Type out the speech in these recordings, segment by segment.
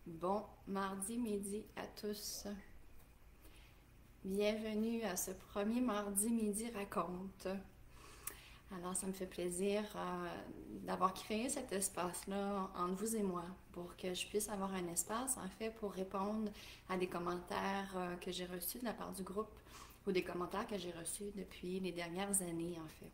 Bon mardi midi à tous. Bienvenue à ce premier mardi midi raconte. Alors, ça me fait plaisir d'avoir créé cet espace-là entre vous et moi pour que je puisse avoir un espace, en fait, pour répondre à des commentaires que j'ai reçus de la part du groupe ou des commentaires que j'ai reçus depuis les dernières années, en fait.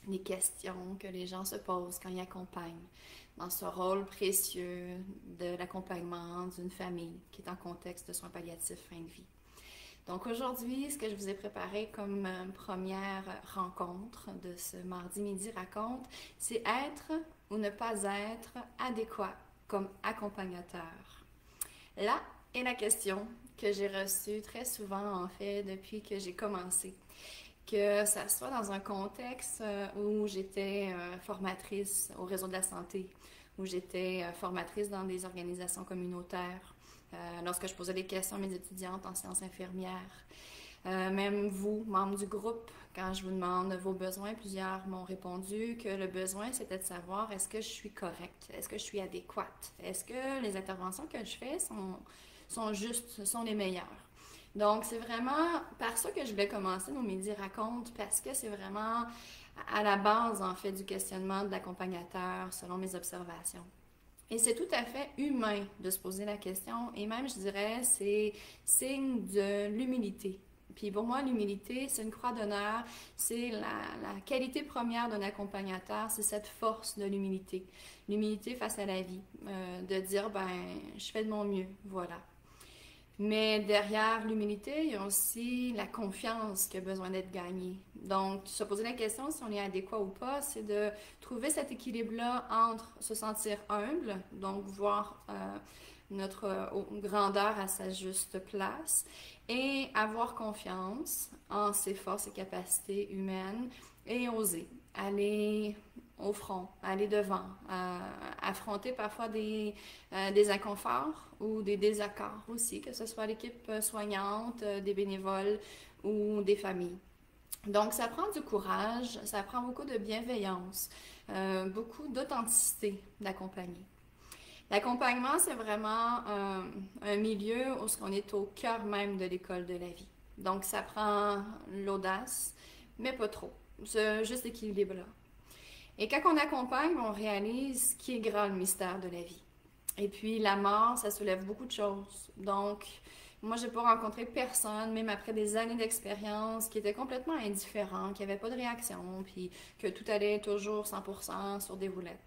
Des questions que les gens se posent quand ils accompagnent dans ce rôle précieux de l'accompagnement d'une famille qui est en contexte de soins palliatifs fin de vie. Donc aujourd'hui, ce que je vous ai préparé comme première rencontre de ce mardi midi raconte, c'est être ou ne pas être adéquat comme accompagnateur. Là est la question que j'ai reçue très souvent en fait depuis que j'ai commencé. Que ça soit dans un contexte où j'étais formatrice au réseau de la santé, où j'étais formatrice dans des organisations communautaires, lorsque je posais des questions à mes étudiantes en sciences infirmières. Même vous, membres du groupe, quand je vous demande vos besoins, plusieurs m'ont répondu que le besoin, c'était de savoir est-ce que je suis correcte, est-ce que je suis adéquate, est-ce que les interventions que je fais sont justes, sont les meilleures. Donc, c'est vraiment par ça que je voulais commencer nos Midi Racontes, parce que c'est vraiment à la base, en fait, du questionnement de l'accompagnateur, selon mes observations. Et c'est tout à fait humain de se poser la question, et même, je dirais, c'est signe de l'humilité. Puis pour moi, l'humilité, c'est une croix d'honneur, c'est la qualité première d'un accompagnateur, c'est cette force de l'humilité. L'humilité face à la vie, de dire, ben, je fais de mon mieux, voilà. Mais derrière l'humilité, il y a aussi la confiance qui a besoin d'être gagnée. Donc, se poser la question si on est adéquat ou pas, c'est de trouver cet équilibre-là entre se sentir humble, donc voir notre grandeur à sa juste place, et avoir confiance en ses forces et capacités humaines et oser aller au front, aller devant, affronter parfois des inconforts ou des désaccords aussi, que ce soit l'équipe soignante, des bénévoles ou des familles. Donc, ça prend du courage, ça prend beaucoup de bienveillance, beaucoup d'authenticité d'accompagner. L'accompagnement, c'est vraiment un milieu où on est au cœur même de l'école de la vie. Donc, ça prend l'audace, mais pas trop. Ce juste équilibre-là. Et quand on accompagne, on réalise qui est grand le mystère de la vie. Et puis la mort, ça soulève beaucoup de choses. Donc, moi, j'ai pas rencontré personne, même après des années d'expérience, qui était complètement indifférent, qui avait pas de réaction, puis que tout allait toujours 100% sur des roulettes.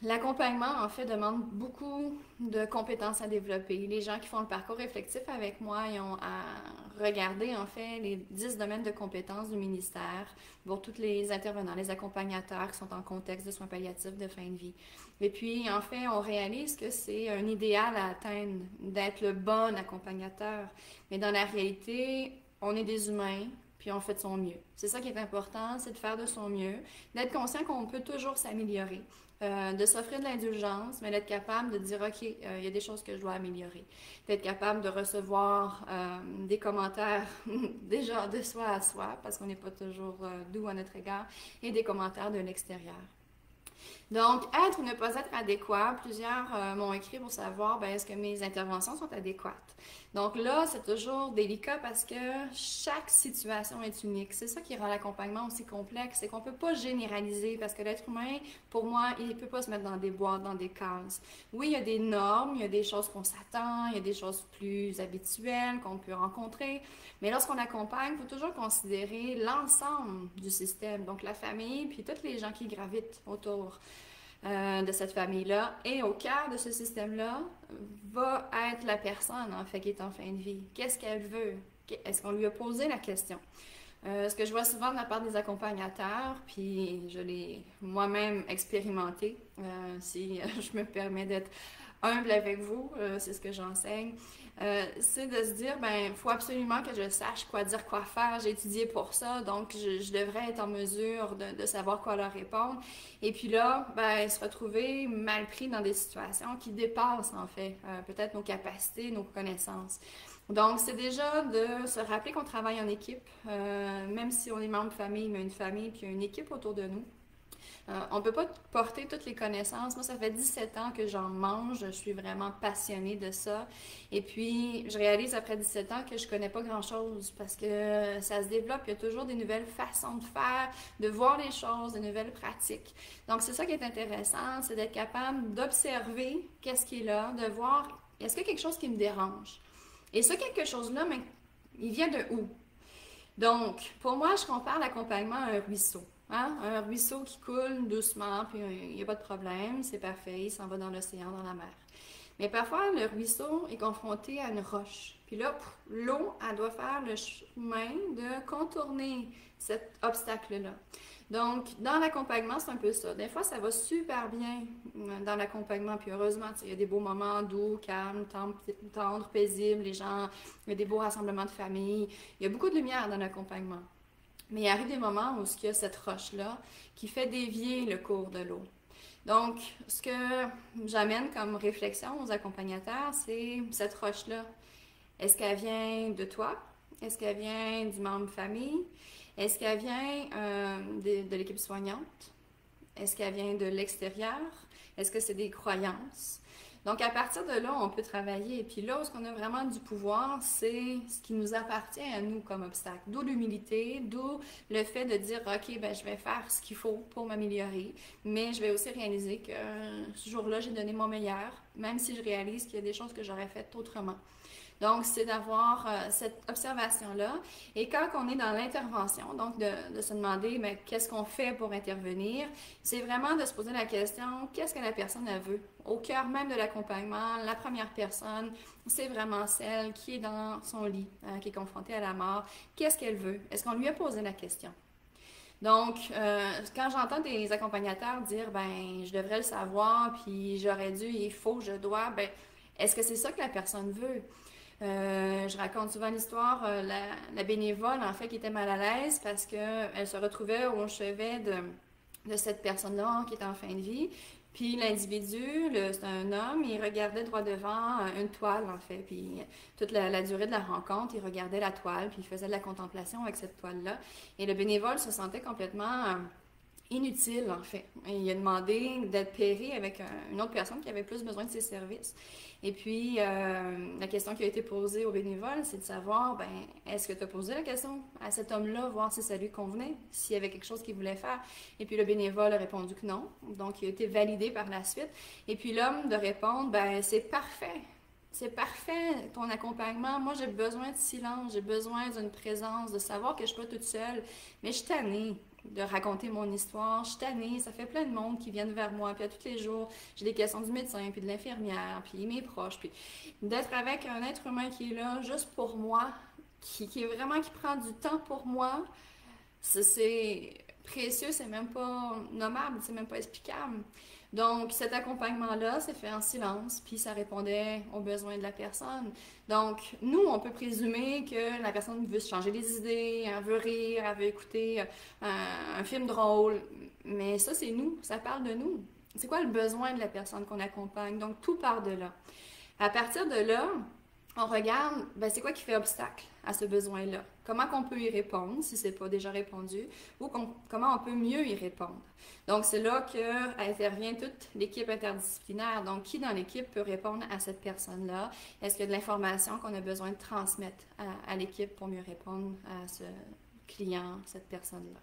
L'accompagnement, en fait, demande beaucoup de compétences à développer. Les gens qui font le parcours réflectif avec moi, ils ont à regarder, en fait, les 10 domaines de compétences du ministère pour tous les intervenants, les accompagnateurs qui sont en contexte de soins palliatifs de fin de vie. Et puis, en fait, on réalise que c'est un idéal à atteindre, d'être le bon accompagnateur. Mais dans la réalité, on est des humains, puis on fait de son mieux. C'est ça qui est important, c'est de faire de son mieux, d'être conscient qu'on peut toujours s'améliorer. De s'offrir de l'indulgence, mais d'être capable de dire, OK, il y a des choses que je dois améliorer. D'être capable de recevoir des commentaires déjà de soi à soi, parce qu'on n'est pas toujours doux à notre égard, et des commentaires de l'extérieur. Donc, être ou ne pas être adéquat, plusieurs m'ont écrit pour savoir ben, est-ce que mes interventions sont adéquates. Donc là, c'est toujours délicat parce que chaque situation est unique. C'est ça qui rend l'accompagnement aussi complexe, c'est qu'on ne peut pas généraliser parce que l'être humain, pour moi, il ne peut pas se mettre dans des boîtes, dans des cases. Oui, il y a des normes, il y a des choses qu'on s'attend, il y a des choses plus habituelles qu'on peut rencontrer, mais lorsqu'on accompagne, il faut toujours considérer l'ensemble du système, donc la famille, puis tous les gens qui gravitent autour de cette famille-là. Et au cœur de ce système-là va être la personne, en fait, qui est en fin de vie. Qu'est-ce qu'elle veut? Est-ce qu'on lui a posé la question? Ce que je vois souvent de la part des accompagnateurs, puis je l'ai moi-même expérimenté, si je me permets d'être humble avec vous, c'est ce que j'enseigne, c'est de se dire, ben, il faut absolument que je sache quoi dire, quoi faire, j'ai étudié pour ça, donc je devrais être en mesure de savoir quoi leur répondre. Et puis là, ben, se retrouver mal pris dans des situations qui dépassent, en fait, peut-être nos capacités, nos connaissances. Donc, c'est déjà de se rappeler qu'on travaille en équipe, même si on est membre de famille, mais une famille, puis une équipe autour de nous. On ne peut pas porter toutes les connaissances. Moi, ça fait 17 ans que j'en mange. Je suis vraiment passionnée de ça. Et puis, je réalise après 17 ans que je connais pas grand-chose parce que ça se développe. Il y a toujours des nouvelles façons de faire, de voir les choses, de nouvelles pratiques. Donc, c'est ça qui est intéressant, c'est d'être capable d'observer qu'est-ce qui est là, de voir est-ce qu'il y a quelque chose qui me dérange. Et ça, quelque chose-là, mais il vient de où? Donc, pour moi, je compare l'accompagnement à un ruisseau. Hein? Un ruisseau qui coule doucement, puis il n'y a pas de problème, c'est parfait, il s'en va dans l'océan, dans la mer. Mais parfois, le ruisseau est confronté à une roche. Puis là, l'eau, elle doit faire le chemin de contourner cet obstacle-là. Donc, dans l'accompagnement, c'est un peu ça. Des fois, ça va super bien dans l'accompagnement, puis heureusement, il y a des beaux moments doux, calmes, tendres, paisibles, les gens, il y a des beaux rassemblements de famille. Il y a beaucoup de lumière dans l'accompagnement. Mais il arrive des moments où il y a cette roche-là qui fait dévier le cours de l'eau. Donc, ce que j'amène comme réflexion aux accompagnateurs, c'est cette roche-là. Est-ce qu'elle vient de toi? Est-ce qu'elle vient du membre famille? Est-ce qu'elle vient de l'équipe soignante? Est-ce qu'elle vient de l'extérieur? Est-ce que c'est des croyances? Donc, à partir de là, on peut travailler. Et puis là, où on a vraiment du pouvoir, c'est ce qui nous appartient à nous comme obstacle. D'où l'humilité, d'où le fait de dire, OK, ben, je vais faire ce qu'il faut pour m'améliorer, mais je vais aussi réaliser que ce jour-là, j'ai donné mon meilleur, même si je réalise qu'il y a des choses que j'aurais faites autrement. Donc, c'est d'avoir cette observation-là. Et quand on est dans l'intervention, donc de se demander, mais qu'est-ce qu'on fait pour intervenir, c'est vraiment de se poser la question, qu'est-ce que la personne elle veut? Au cœur même de l'accompagnement, la première personne, c'est vraiment celle qui est dans son lit, qui est confrontée à la mort. Qu'est-ce qu'elle veut? Est-ce qu'on lui a posé la question? Donc, quand j'entends des accompagnateurs dire, ben, je devrais le savoir, puis j'aurais dû, il faut, je dois, ben, est-ce que c'est ça que la personne veut? Je raconte souvent l'histoire, la bénévole, en fait, qui était mal à l'aise parce qu'elle se retrouvait au chevet de cette personne-là qui était en fin de vie. Puis l'individu, c'est un homme, il regardait droit devant une toile, en fait. Puis toute la durée de la rencontre, il regardait la toile, puis il faisait de la contemplation avec cette toile-là. Et le bénévole se sentait complètement inutile, en fait. Et il a demandé d'être pairé avec une autre personne qui avait plus besoin de ses services. Et puis, la question qui a été posée au bénévole, c'est de savoir, ben, est-ce que tu as posé la question à cet homme-là, voir si ça lui convenait, s'il y avait quelque chose qu'il voulait faire? Et puis, le bénévole a répondu que non. Donc, il a été validé par la suite. Et puis, l'homme de répondre, ben, c'est parfait. C'est parfait, ton accompagnement. Moi, j'ai besoin de silence, j'ai besoin d'une présence, de savoir que je ne suis pas toute seule. Mais je suis tannée de raconter mon histoire. Je suis tannée, ça fait plein de monde qui viennent vers moi. Puis à tous les jours, j'ai des questions du médecin, puis de l'infirmière, puis mes proches. Puis d'être avec un être humain qui est là juste pour moi, qui est vraiment, qui prend du temps pour moi, c'est précieux, c'est même pas nommable, c'est même pas explicable. Donc, cet accompagnement-là s'est fait en silence, puis ça répondait aux besoins de la personne. Donc, nous, on peut présumer que la personne veut se changer les idées, elle veut rire, elle veut écouter un film drôle, mais ça, c'est nous, ça parle de nous. C'est quoi le besoin de la personne qu'on accompagne? Donc, tout part de là. À partir de là, on regarde, ben, c'est quoi qui fait obstacle à ce besoin-là? Comment qu'on peut y répondre, si ce n'est pas déjà répondu, ou comment on peut mieux y répondre? Donc, c'est là qu'intervient toute l'équipe interdisciplinaire. Donc, qui dans l'équipe peut répondre à cette personne-là? Est-ce qu'il y a de l'information qu'on a besoin de transmettre à l'équipe pour mieux répondre à ce client, cette personne-là?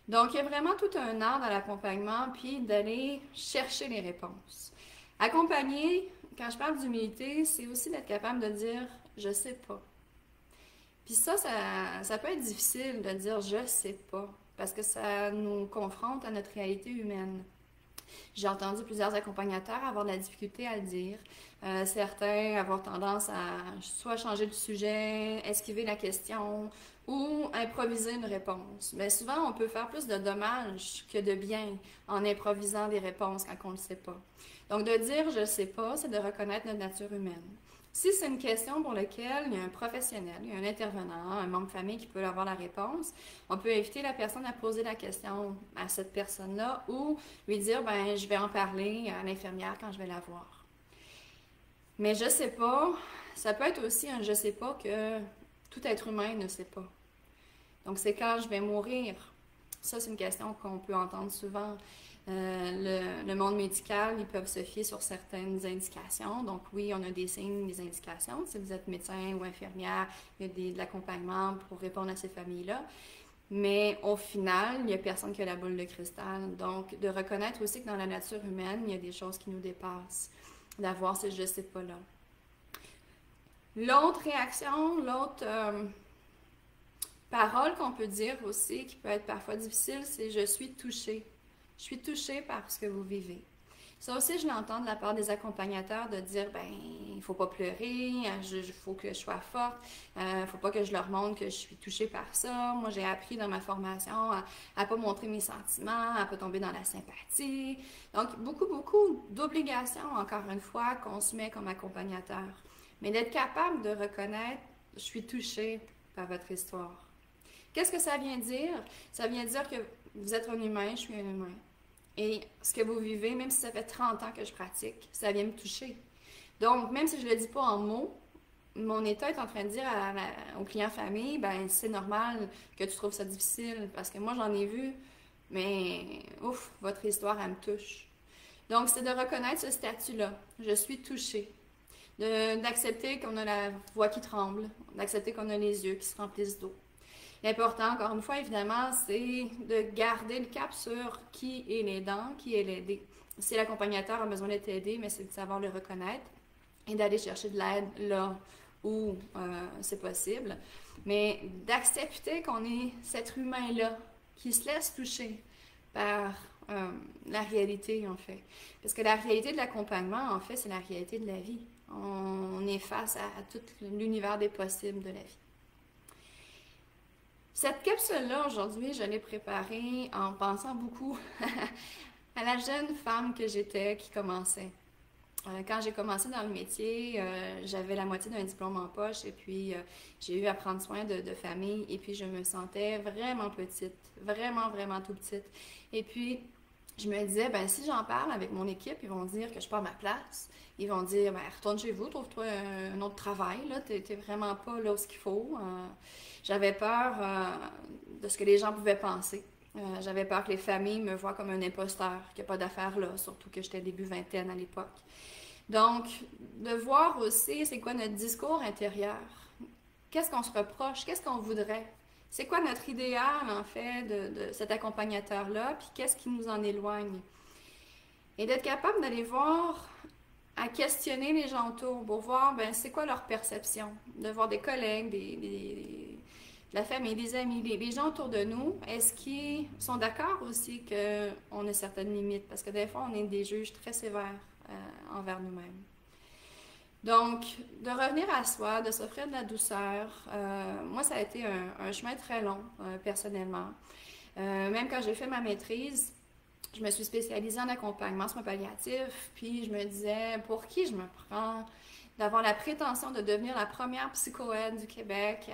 Donc, il y a vraiment tout un art dans l'accompagnement, puis d'aller chercher les réponses. Accompagner, quand je parle d'humilité, c'est aussi d'être capable de dire « je sais pas ». Puis ça peut être difficile de dire « je sais pas », parce que ça nous confronte à notre réalité humaine. J'ai entendu plusieurs accompagnateurs avoir de la difficulté à le dire. Certains avoir tendance à soit changer de sujet, esquiver la question ou improviser une réponse. Mais souvent, on peut faire plus de dommages que de bien en improvisant des réponses quand on ne le sait pas. Donc, de dire « je ne sais pas », c'est de reconnaître notre nature humaine. Si c'est une question pour laquelle il y a un professionnel, il y a un intervenant, un membre de famille qui peut avoir la réponse, on peut inviter la personne à poser la question à cette personne-là ou lui dire, ben, je vais en parler à l'infirmière quand je vais la voir. Mais je sais pas, ça peut être aussi un je sais pas que tout être humain ne sait pas. Donc, c'est quand je vais mourir. Ça, c'est une question qu'on peut entendre souvent. Le monde médical, ils peuvent se fier sur certaines indications. Donc oui, on a des signes, des indications. Si vous êtes médecin ou infirmière, il y a de l'accompagnement pour répondre à ces familles-là. Mais au final, il n'y a personne qui a la boule de cristal. Donc, de reconnaître aussi que dans la nature humaine, il y a des choses qui nous dépassent. D'avoir ce je sais pas là. L'autre réaction, l'autre parole qu'on peut dire aussi, qui peut être parfois difficile, c'est je suis touchée. Je suis touchée par ce que vous vivez. Ça aussi, je l'entends de la part des accompagnateurs de dire, ben, il faut pas pleurer, il faut que je sois forte, faut pas que je leur montre que je suis touchée par ça. Moi, j'ai appris dans ma formation à pas montrer mes sentiments, à pas tomber dans la sympathie. Donc, beaucoup d'obligations, encore une fois, qu'on se met comme accompagnateur. Mais d'être capable de reconnaître, je suis touchée par votre histoire. Qu'est-ce que ça vient dire? Ça vient dire que vous êtes un humain, je suis un humain. Et ce que vous vivez, même si ça fait 30 ans que je pratique, ça vient me toucher. Donc, même si je ne le dis pas en mots, mon état est en train de dire au client famille, ben c'est normal que tu trouves ça difficile, parce que moi j'en ai vu, mais ouf, votre histoire, elle me touche. Donc, c'est de reconnaître ce statut-là. Je suis touchée. D'accepter qu'on a la voix qui tremble, d'accepter qu'on a les yeux qui se remplissent d'eau. L'important, encore une fois, évidemment, c'est de garder le cap sur qui est l'aidant, qui est l'aidé. Si l'accompagnateur a besoin d'être aidé, mais c'est de savoir le reconnaître et d'aller chercher de l'aide là où c'est possible. Mais d'accepter qu'on est cet humain-là qui se laisse toucher par la réalité, en fait. Parce que la réalité de l'accompagnement, en fait, c'est la réalité de la vie. On est face à tout l'univers des possibles de la vie. Cette capsule-là, aujourd'hui, je l'ai préparée en pensant beaucoup à la jeune femme que j'étais qui commençait. Quand j'ai commencé dans le métier, j'avais la moitié d'un diplôme en poche et puis j'ai eu à prendre soin de famille et puis je me sentais vraiment petite, vraiment tout petite. Et puis, je me disais, ben si j'en parle avec mon équipe, ils vont dire que je pars ma place. Ils vont dire, ben retourne chez vous, trouve-toi un autre travail, là, t'es vraiment pas là où ce qu'il faut. J'avais peur de ce que les gens pouvaient penser. J'avais peur que les familles me voient comme un imposteur, qu'il n'y a pas d'affaires là, surtout que j'étais début vingtaine à l'époque. Donc, de voir aussi c'est quoi notre discours intérieur. Qu'est-ce qu'on se reproche? Qu'est-ce qu'on voudrait? C'est quoi notre idéal, en fait, de cet accompagnateur-là, puis qu'est-ce qui nous en éloigne? Et d'être capable d'aller voir, à questionner les gens autour pour voir, ben, c'est quoi leur perception? De voir des collègues, de la famille, des amis, les gens autour de nous, est-ce qu'ils sont d'accord aussi qu'on a certaines limites? Parce que des fois, on est des juges très sévères envers nous-mêmes. Donc, de revenir à soi, de s'offrir de la douceur, moi, ça a été un chemin très long, personnellement. Même quand j'ai fait ma maîtrise, je me suis spécialisée en accompagnement soins palliatifs, puis je me disais, pour qui je me prends d'avoir la prétention de devenir la première psychoaide du Québec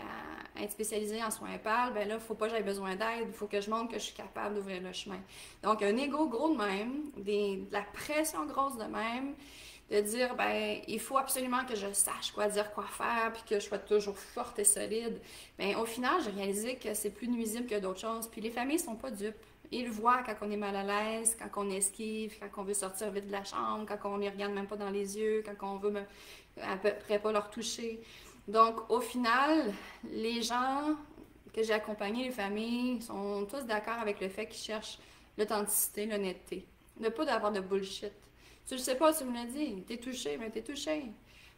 à être spécialisée en soins PAL, ben là, il ne faut pas que j'aie besoin d'aide, il faut que je montre que je suis capable d'ouvrir le chemin. Donc, un ego gros de même, de la pression grosse de même, de dire, ben, il faut absolument que je sache quoi dire, quoi faire, puis que je sois toujours forte et solide. Ben, au final, j'ai réalisé que c'est plus nuisible que d'autres choses. Puis les familles sont pas dupes. Ils le voient quand on est mal à l'aise, quand on esquive, quand on veut sortir vite de la chambre, quand on ne les regarde même pas dans les yeux, quand on veut à peu près pas leur toucher. Donc, au final, les gens que j'ai accompagnés, les familles, sont tous d'accord avec le fait qu'ils cherchent l'authenticité, l'honnêteté. Ne pas d'avoir de bullshit. Tu le sais pas, tu me l'as dit, t'es touché, mais t'es touché.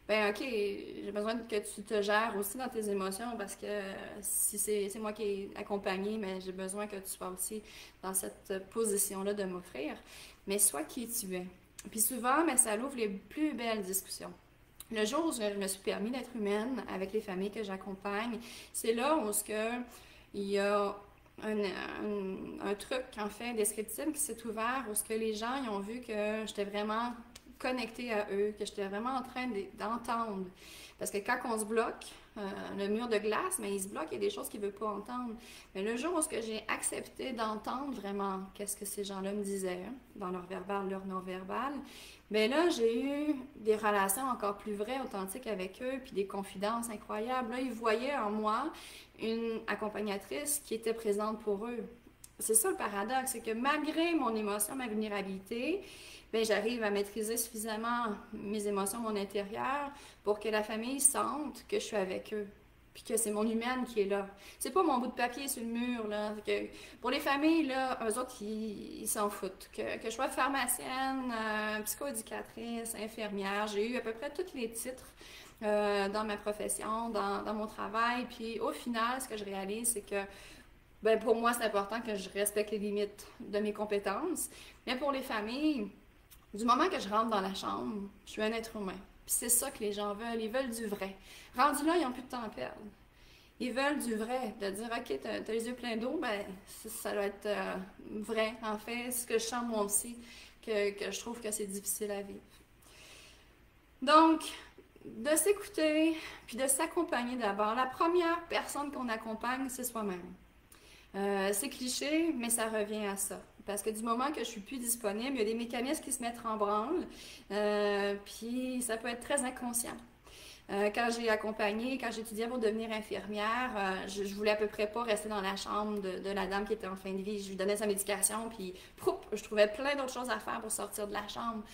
Ben ok, j'ai besoin que tu te gères aussi dans tes émotions parce que si c'est moi qui ai accompagné, mais j'ai besoin que tu sois aussi dans cette position-là de m'offrir. Mais sois qui tu es. Puis souvent, mais ça ouvre les plus belles discussions. Le jour où je me suis permis d'être humaine avec les familles que j'accompagne, c'est là où il y a un truc, en fait, descriptif qui s'est ouvert où ce que les gens ils ont vu que j'étais vraiment connectée à eux, que j'étais vraiment en train d'entendre. Parce que quand on se bloque, le mur de glace, mais il se bloque, il y a des choses qu'il ne veut pas entendre. Mais le jour où j'ai accepté d'entendre vraiment qu'est-ce que ces gens-là me disaient, dans leur verbal, leur non-verbal, bien là, j'ai eu des relations encore plus vraies, authentiques avec eux, puis des confidences incroyables. Là, ils voyaient en moi une accompagnatrice qui était présente pour eux. c'est ça le paradoxe, c'est que malgré mon émotion, ma vulnérabilité, ben, j'arrive à maîtriser suffisamment mes émotions, mon intérieur, pour que la famille sente que je suis avec eux, puis que c'est mon humaine qui est là. C'est pas mon bout de papier sur le mur, là. Pour les familles, là, eux autres, ils s'en foutent. Que je sois pharmacienne, psychoéducatrice, infirmière, j'ai eu à peu près tous les titres dans ma profession, dans mon travail, puis au final, ce que je réalise, c'est que ben, pour moi, c'est important que je respecte les limites de mes compétences, mais pour les familles, du moment que je rentre dans la chambre, je suis un être humain. Puis c'est ça que les gens veulent. Ils veulent du vrai. Rendu là, ils n'ont plus de temps à perdre. Ils veulent du vrai. De dire, OK, t'as les yeux pleins d'eau, ben, ça doit être vrai. En fait, ce que je sens moi aussi, que je trouve que c'est difficile à vivre. Donc, de s'écouter, puis de s'accompagner d'abord. La première personne qu'on accompagne, c'est soi-même. C'est cliché, mais ça revient à ça. Parce que du moment que je suis plus disponible, il y a des mécanismes qui se mettent en branle, puis ça peut être très inconscient. Quand j'ai accompagné, quand j'étudiais pour devenir infirmière, je voulais à peu près pas rester dans la chambre de la dame qui était en fin de vie. Je lui donnais sa médication, puis je trouvais plein d'autres choses à faire pour sortir de la chambre.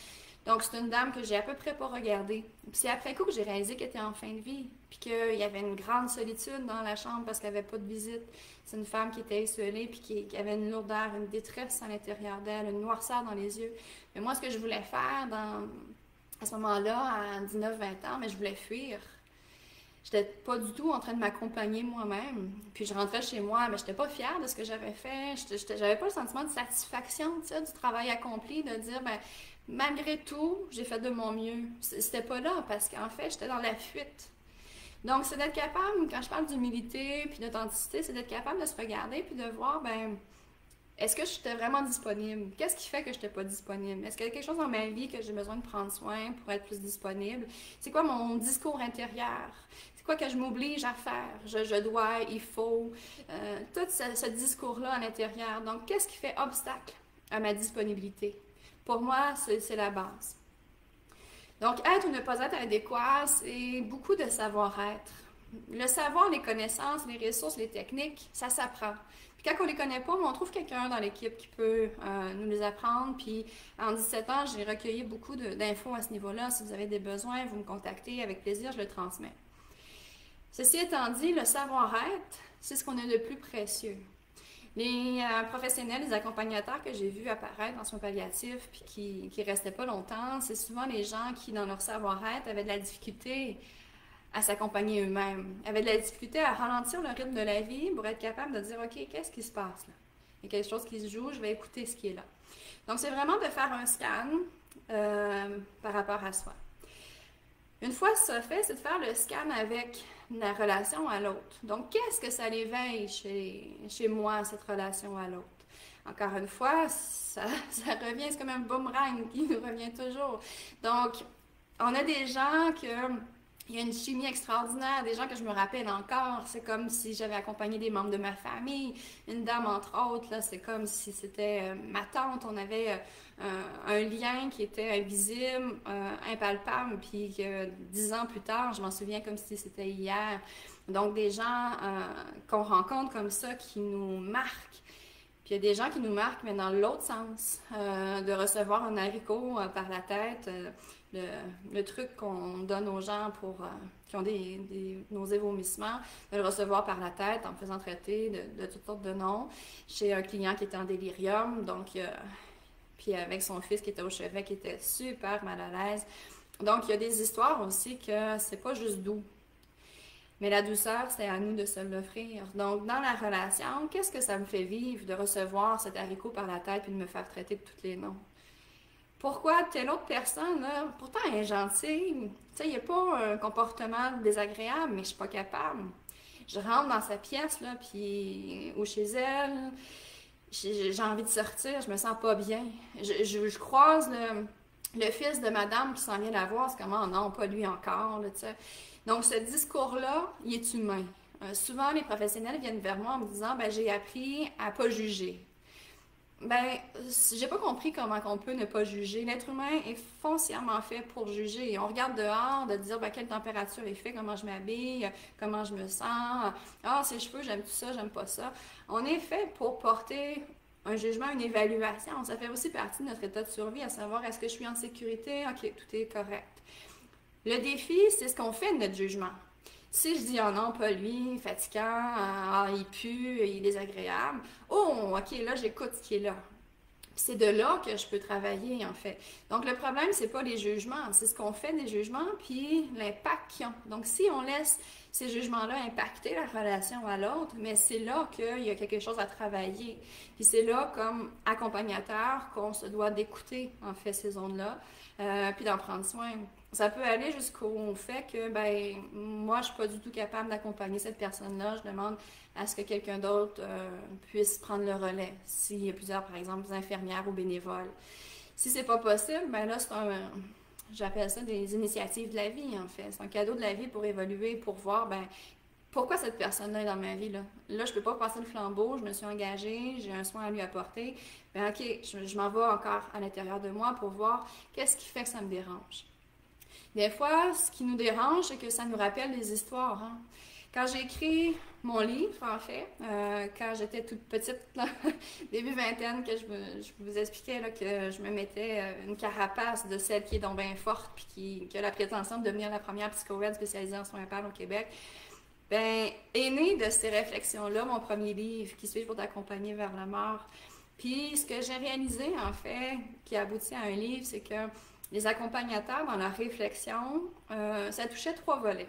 Donc, c'est une dame que j'ai à peu près pas regardée. Puis c'est après coup que j'ai réalisé qu'elle était en fin de vie, puis qu'il y avait une grande solitude dans la chambre parce qu'elle n'avait pas de visite. C'est une femme qui était isolée, puis qui avait une lourdeur, une détresse à l'intérieur d'elle, une noirceur dans les yeux. Mais moi, ce que je voulais faire à ce moment-là, à 19-20 ans, mais je voulais fuir. J'étais pas du tout en train de m'accompagner moi-même. Puis je rentrais chez moi, mais j'étais pas fière de ce que j'avais fait. J'avais pas le sentiment de satisfaction, tu sais, du travail accompli, de dire, ben, malgré tout, j'ai fait de mon mieux. C'était pas là, parce qu'en fait, j'étais dans la fuite. Donc, c'est d'être capable, quand je parle d'humilité puis d'authenticité, c'est d'être capable de se regarder puis de voir, ben, est-ce que j'étais vraiment disponible? Qu'est-ce qui fait que je n'étais pas disponible? Est-ce qu'il y a quelque chose dans ma vie que j'ai besoin de prendre soin pour être plus disponible? C'est quoi mon discours intérieur? C'est quoi que je m'oblige à faire? Je dois, il faut. Tout ce discours-là à l'intérieur. Donc, qu'est-ce qui fait obstacle à ma disponibilité? Pour moi, c'est la base. Donc, être ou ne pas être adéquat, c'est beaucoup de savoir-être. Le savoir, les connaissances, les ressources, les techniques, ça s'apprend. Puis quand on les connaît pas, on trouve quelqu'un dans l'équipe qui peut nous les apprendre. Puis en 17 ans, j'ai recueilli beaucoup d'infos à ce niveau-là. Si vous avez des besoins, vous me contactez, avec plaisir, je le transmets. Ceci étant dit, le savoir-être, c'est ce qu'on a de plus précieux. Les professionnels, les accompagnateurs que j'ai vus apparaître en soins palliatifs puis qui restaient pas longtemps, c'est souvent les gens qui, dans leur savoir-être, avaient de la difficulté à s'accompagner eux-mêmes, avaient de la difficulté à ralentir le rythme de la vie pour être capable de dire « OK, qu'est-ce qui se passe là? Il y a quelque chose qui se joue, je vais écouter ce qui est là. » Donc, c'est vraiment de faire un scan par rapport à soi. Une fois ça fait, c'est de faire le scan avec la relation à l'autre. Donc, qu'est-ce que ça l'éveille chez moi, cette relation à l'autre? Encore une fois, ça revient, c'est comme un boomerang qui nous revient toujours. Donc, on a des gens il y a une chimie extraordinaire, des gens que je me rappelle encore. C'est comme si j'avais accompagné des membres de ma famille. Une dame, entre autres, là, c'est comme si c'était ma tante. On avait un lien qui était invisible, impalpable, puis que 10 ans plus tard, je m'en souviens comme si c'était hier. Donc, des gens qu'on rencontre comme ça qui nous marquent. Puis il y a des gens qui nous marquent, mais dans l'autre sens, de recevoir un haricot par la tête, le truc qu'on donne aux gens qui ont des nausées, vomissements, de le recevoir par la tête en me faisant traiter de toutes sortes de noms. Chez un client qui était en délirium, donc puis avec son fils qui était au chevet, qui était super mal à l'aise. Donc il y a des histoires aussi que c'est pas juste doux. Mais la douceur, c'est à nous de se l'offrir. Donc, dans la relation, qu'est-ce que ça me fait vivre de recevoir cet haricot par la tête et de me faire traiter de tous les noms? Pourquoi telle autre personne, là, pourtant elle est gentille, tu sais, il n'y a pas un comportement désagréable, mais je ne suis pas capable. Je rentre dans sa pièce, là, puis, ou chez elle, j'ai envie de sortir, je me sens pas bien. Je croise le fils de madame qui s'en vient la voir, c'est comment, non, pas lui encore, là, tu sais. Donc, ce discours-là, il est humain. Souvent, les professionnels viennent vers moi en me disant, ben, j'ai appris à ne pas juger. Ben, j'ai pas compris comment on peut ne pas juger. L'être humain est foncièrement fait pour juger. On regarde dehors, de dire ben, quelle température il fait, comment je m'habille, comment je me sens. Ah, ses cheveux, j'aime tout ça, j'aime pas ça. On est fait pour porter un jugement, une évaluation. Ça fait aussi partie de notre état de survie, à savoir est-ce que je suis en sécurité? Ok, tout est correct. Le défi, c'est ce qu'on fait de notre jugement. Si je dis oh non, pas lui, fatigant, ah, il pue, il est désagréable, oh, ok, là, j'écoute ce qui est là. C'est de là que je peux travailler, en fait. Donc, le problème, c'est pas les jugements, c'est ce qu'on fait des jugements, puis l'impact qu'ils ont. Donc, si on laisse ces jugements-là impacter la relation à l'autre, mais c'est là qu'il y a quelque chose à travailler. Puis c'est là, comme accompagnateur, qu'on se doit d'écouter, en fait, ces zones-là, puis d'en prendre soin. Ça peut aller jusqu'au fait que, ben, moi, je suis pas du tout capable d'accompagner cette personne-là. Je demande à ce que quelqu'un d'autre puisse prendre le relais. S'il y a plusieurs, par exemple, infirmières ou bénévoles. Si c'est pas possible, ben là, j'appelle ça des initiatives de la vie, en fait. C'est un cadeau de la vie pour évoluer, pour voir, ben, pourquoi cette personne-là est dans ma vie, là. Là, je peux pas passer le flambeau, je me suis engagée, j'ai un soin à lui apporter. Ben, ok, je m'en vais encore à l'intérieur de moi pour voir qu'est-ce qui fait que ça me dérange. Des fois, ce qui nous dérange, c'est que ça nous rappelle des histoires. Hein. Quand j'ai écrit mon livre, en fait, quand j'étais toute petite, là, début vingtaine, que je vous expliquais là, que je me mettais une carapace de celle qui est donc bien forte puis qui a la prétention de devenir la première psychologue spécialisée en soins mentaux au Québec, ben, est né de ces réflexions-là, mon premier livre, qui suit pour t'accompagner vers la mort. Puis, ce que j'ai réalisé, en fait, qui a abouti à un livre, c'est que les accompagnateurs, dans leur réflexion, ça touchait 3 volets.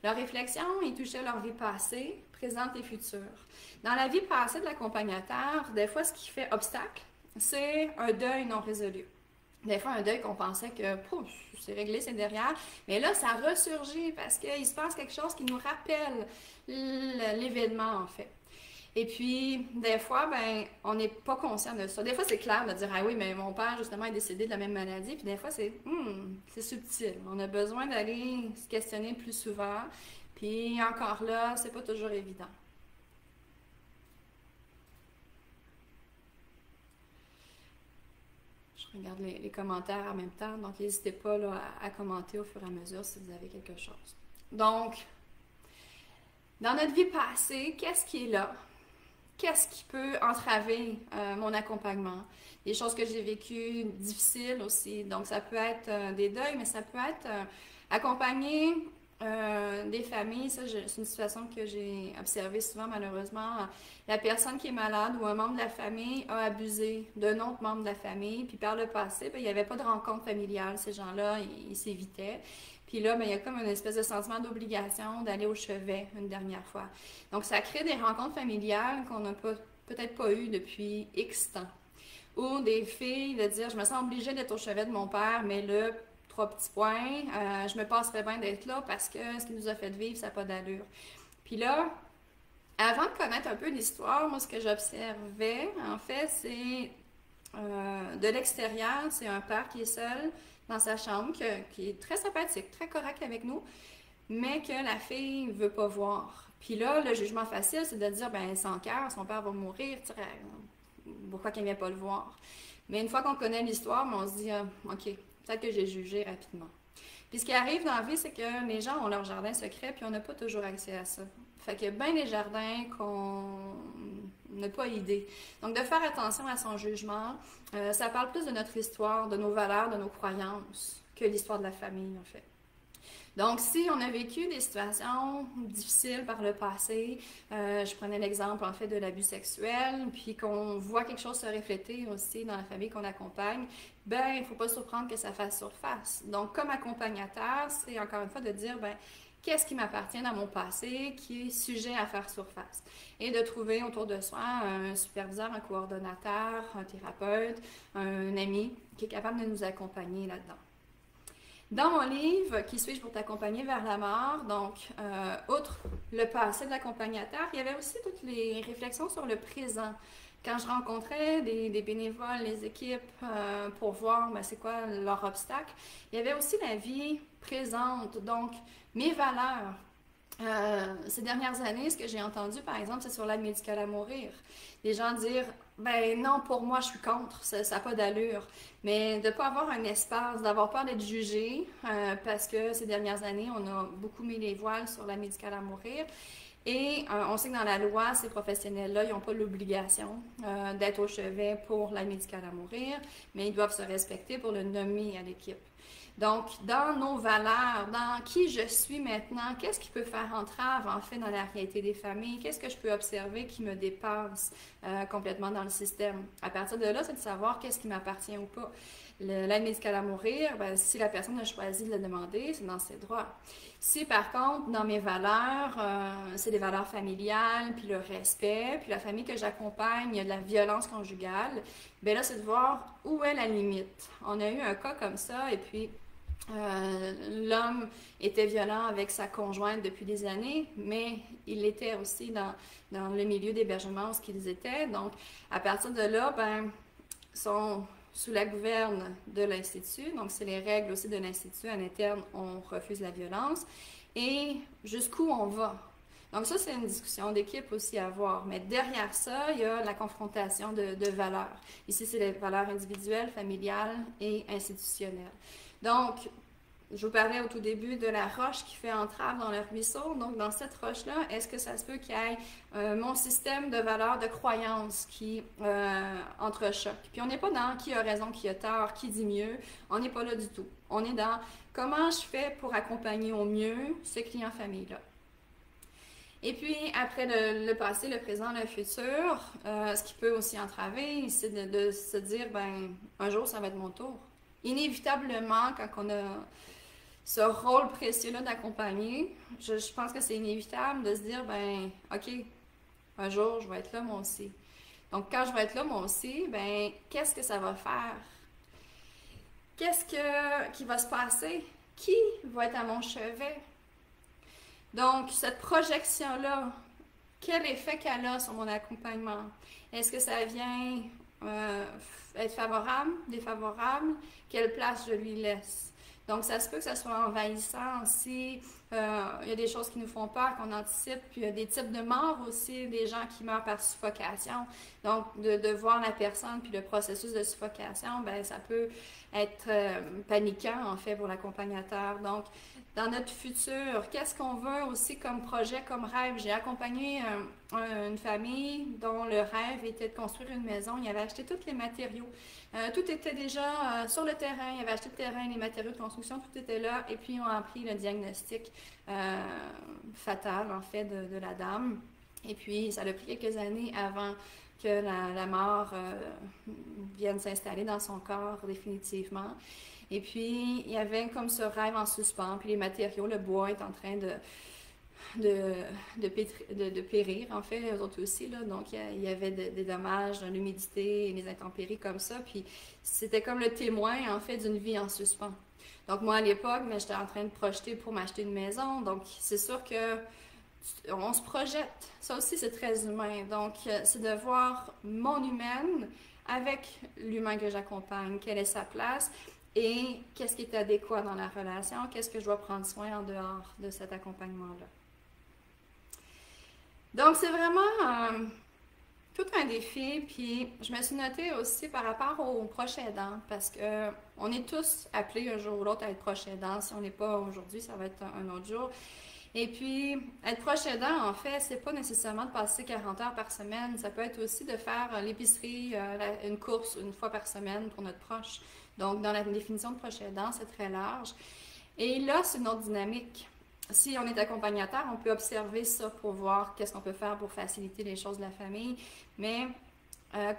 Leur réflexion, ils touchaient leur vie passée, présente et future. Dans la vie passée de l'accompagnateur, des fois, ce qui fait obstacle, c'est un deuil non résolu. Des fois, un deuil qu'on pensait que pouf, c'est réglé, c'est derrière. Mais là, ça ressurgit parce qu'il se passe quelque chose qui nous rappelle l'événement, en fait. Et puis, des fois, ben, on n'est pas conscient de ça. Des fois, c'est clair de dire, ah oui, mais mon père, justement, est décédé de la même maladie. Puis des fois, c'est subtil. On a besoin d'aller se questionner plus souvent. Puis encore là, c'est pas toujours évident. Je regarde les commentaires en même temps. Donc, n'hésitez pas là, à commenter au fur et à mesure si vous avez quelque chose. Donc, dans notre vie passée, qu'est-ce qui est là? Qu'est-ce qui peut entraver mon accompagnement? Des choses que j'ai vécues difficiles aussi. Donc, ça peut être des deuils, mais ça peut être accompagner des familles. Ça, c'est une situation que j'ai observée souvent, malheureusement. La personne qui est malade ou un membre de la famille a abusé d'un autre membre de la famille. Puis par le passé, il n'y avait pas de rencontre familiale. Ces gens-là, ils s'évitaient. Puis là, il y a comme une espèce de sentiment d'obligation d'aller au chevet une dernière fois. Donc, ça crée des rencontres familiales qu'on n'a peut-être pas eues depuis X temps. Ou des filles de dire, je me sens obligée d'être au chevet de mon père, mais là, 3 petits points, je me passerais bien d'être là parce que ce qu'il nous a fait vivre, ça n'a pas d'allure. Puis là, avant de connaître un peu l'histoire, moi, ce que j'observais, en fait, c'est de l'extérieur, c'est un père qui est seul dans sa chambre, qui est très sympathique, très correct avec nous, mais que la fille ne veut pas voir. Puis là, le jugement facile, c'est de dire, ben sans cœur, son père va mourir, pourquoi qu'elle ne vient pas le voir? Mais une fois qu'on connaît l'histoire, on se dit, ok, peut-être que j'ai jugé rapidement. Puis ce qui arrive dans la vie, c'est que les gens ont leur jardin secret, puis on n'a pas toujours accès à ça. Fait qu'il y a bien des jardins qu'on n'a pas idée. Donc, de faire attention à son jugement, ça parle plus de notre histoire, de nos valeurs, de nos croyances, que l'histoire de la famille, en fait. Donc, si on a vécu des situations difficiles par le passé, je prenais l'exemple en fait de l'abus sexuel, puis qu'on voit quelque chose se refléter aussi dans la famille qu'on accompagne, ben il ne faut pas se surprendre que ça fasse surface. Donc, comme accompagnateur, c'est encore une fois de dire, ben qu'est-ce qui m'appartient dans mon passé qui est sujet à faire surface? Et de trouver autour de soi un superviseur, un coordonnateur, un thérapeute, un ami qui est capable de nous accompagner là-dedans. Dans mon livre, Qui suis-je pour t'accompagner vers la mort, donc, outre le passé de l'accompagnateur, il y avait aussi toutes les réflexions sur le présent. Quand je rencontrais des bénévoles, les équipes, pour voir c'est quoi leur obstacle, il y avait aussi la vie présente, donc mes valeurs. Ces dernières années, ce que j'ai entendu, par exemple, c'est sur l'aide médicale à mourir. Les gens dire, Ben non, pour moi, je suis contre, ça n'a pas d'allure. Mais de ne pas avoir un espace, d'avoir peur d'être jugé, parce que ces dernières années, on a beaucoup mis les voiles sur la médicale à mourir. Et on sait que dans la loi, ces professionnels-là, ils n'ont pas l'obligation d'être au chevet pour la médicale à mourir, mais ils doivent se respecter pour le nommer à l'équipe. Donc, dans nos valeurs, dans qui je suis maintenant, qu'est-ce qui peut faire entrave en fait dans la réalité des familles, qu'est-ce que je peux observer qui me dépasse complètement dans le système. À partir de là, c'est de savoir qu'est-ce qui m'appartient ou pas. L'aide médicale à mourir, ben, si la personne a choisi de le demander, c'est dans ses droits. Si par contre, dans mes valeurs, c'est des valeurs familiales, puis le respect, puis la famille que j'accompagne, il y a de la violence conjugale, bien là, c'est de voir où est la limite. On a eu un cas comme ça, et puis l'homme était violent avec sa conjointe depuis des années, mais il était aussi dans le milieu d'hébergement où ils étaient. Donc, à partir de là, ben, sont sous la gouverne de l'Institut. Donc, c'est les règles aussi de l'Institut. En interne, on refuse la violence. Et jusqu'où on va? Donc, ça, c'est une discussion d'équipe aussi à avoir. Mais derrière ça, il y a la confrontation de valeurs. Ici, c'est les valeurs individuelles, familiales et institutionnelles. Donc, je vous parlais au tout début de la roche qui fait entrave dans le ruisseau. Donc, dans cette roche-là, est-ce que ça se peut qu'il y ait mon système de valeurs, de croyances qui entrechoque? Puis, on n'est pas dans qui a raison, qui a tort, qui dit mieux. On n'est pas là du tout. On est dans comment je fais pour accompagner au mieux ce client-famille-là. Et puis, après le passé, le présent, le futur, ce qui peut aussi entraver, c'est de se dire, ben, un jour, ça va être mon tour. Inévitablement, quand on a ce rôle précieux-là d'accompagner, je pense que c'est inévitable de se dire, ben, OK, un jour, je vais être là, moi aussi. Donc, quand je vais être là, moi aussi, ben, qu'est-ce que ça va faire? Qu'est-ce qui va se passer? Qui va être à mon chevet? Donc, cette projection-là, quel effet qu'elle a sur mon accompagnement? Est-ce que ça vient être favorable, défavorable? Quelle place je lui laisse? Donc, ça se peut que ça soit envahissant si il y a des choses qui nous font peur, qu'on anticipe, puis il y a des types de morts aussi, des gens qui meurent par suffocation. Donc, de voir la personne, puis le processus de suffocation, ben ça peut être paniquant, en fait, pour l'accompagnateur. Donc, dans notre futur, qu'est-ce qu'on veut aussi comme projet, comme rêve? J'ai accompagné une famille dont le rêve était de construire une maison. Il avait acheté tous les matériaux. Tout était déjà sur le terrain. Il avait acheté le terrain, les matériaux de construction, tout était là. Et puis, ils ont appris le diagnostic fatal, en fait, de la dame. Et puis, ça a pris quelques années avant que la mort vienne s'installer dans son corps définitivement. Et puis, il y avait comme ce rêve en suspens, puis les matériaux, le bois est en train de périr, en fait, eux autres aussi, là. Donc, il y avait des dommages, de l'humidité, les intempéries comme ça, puis c'était comme le témoin, en fait, d'une vie en suspens. Donc, moi, à l'époque, mais j'étais en train de projeter pour m'acheter une maison, donc c'est sûr que on se projette. Ça aussi, c'est très humain. Donc, c'est de voir mon humaine avec l'humain que j'accompagne, quelle est sa place, et qu'est-ce qui est adéquat dans la relation, qu'est-ce que je dois prendre soin en dehors de cet accompagnement-là. Donc, c'est vraiment tout un défi, puis je me suis notée aussi par rapport aux proches aidants, parce que on est tous appelés un jour ou l'autre à être proches aidants. Si on n'est pas aujourd'hui, ça va être un autre jour. Et puis, être proche aidant, en fait, c'est pas nécessairement de passer 40 heures par semaine. Ça peut être aussi de faire l'épicerie, une course une fois par semaine pour notre proche. Donc, dans la définition de proche aidant, c'est très large. Et là, c'est une autre dynamique. Si on est accompagnateur, on peut observer ça pour voir qu'est-ce qu'on peut faire pour faciliter les choses de la famille. Mais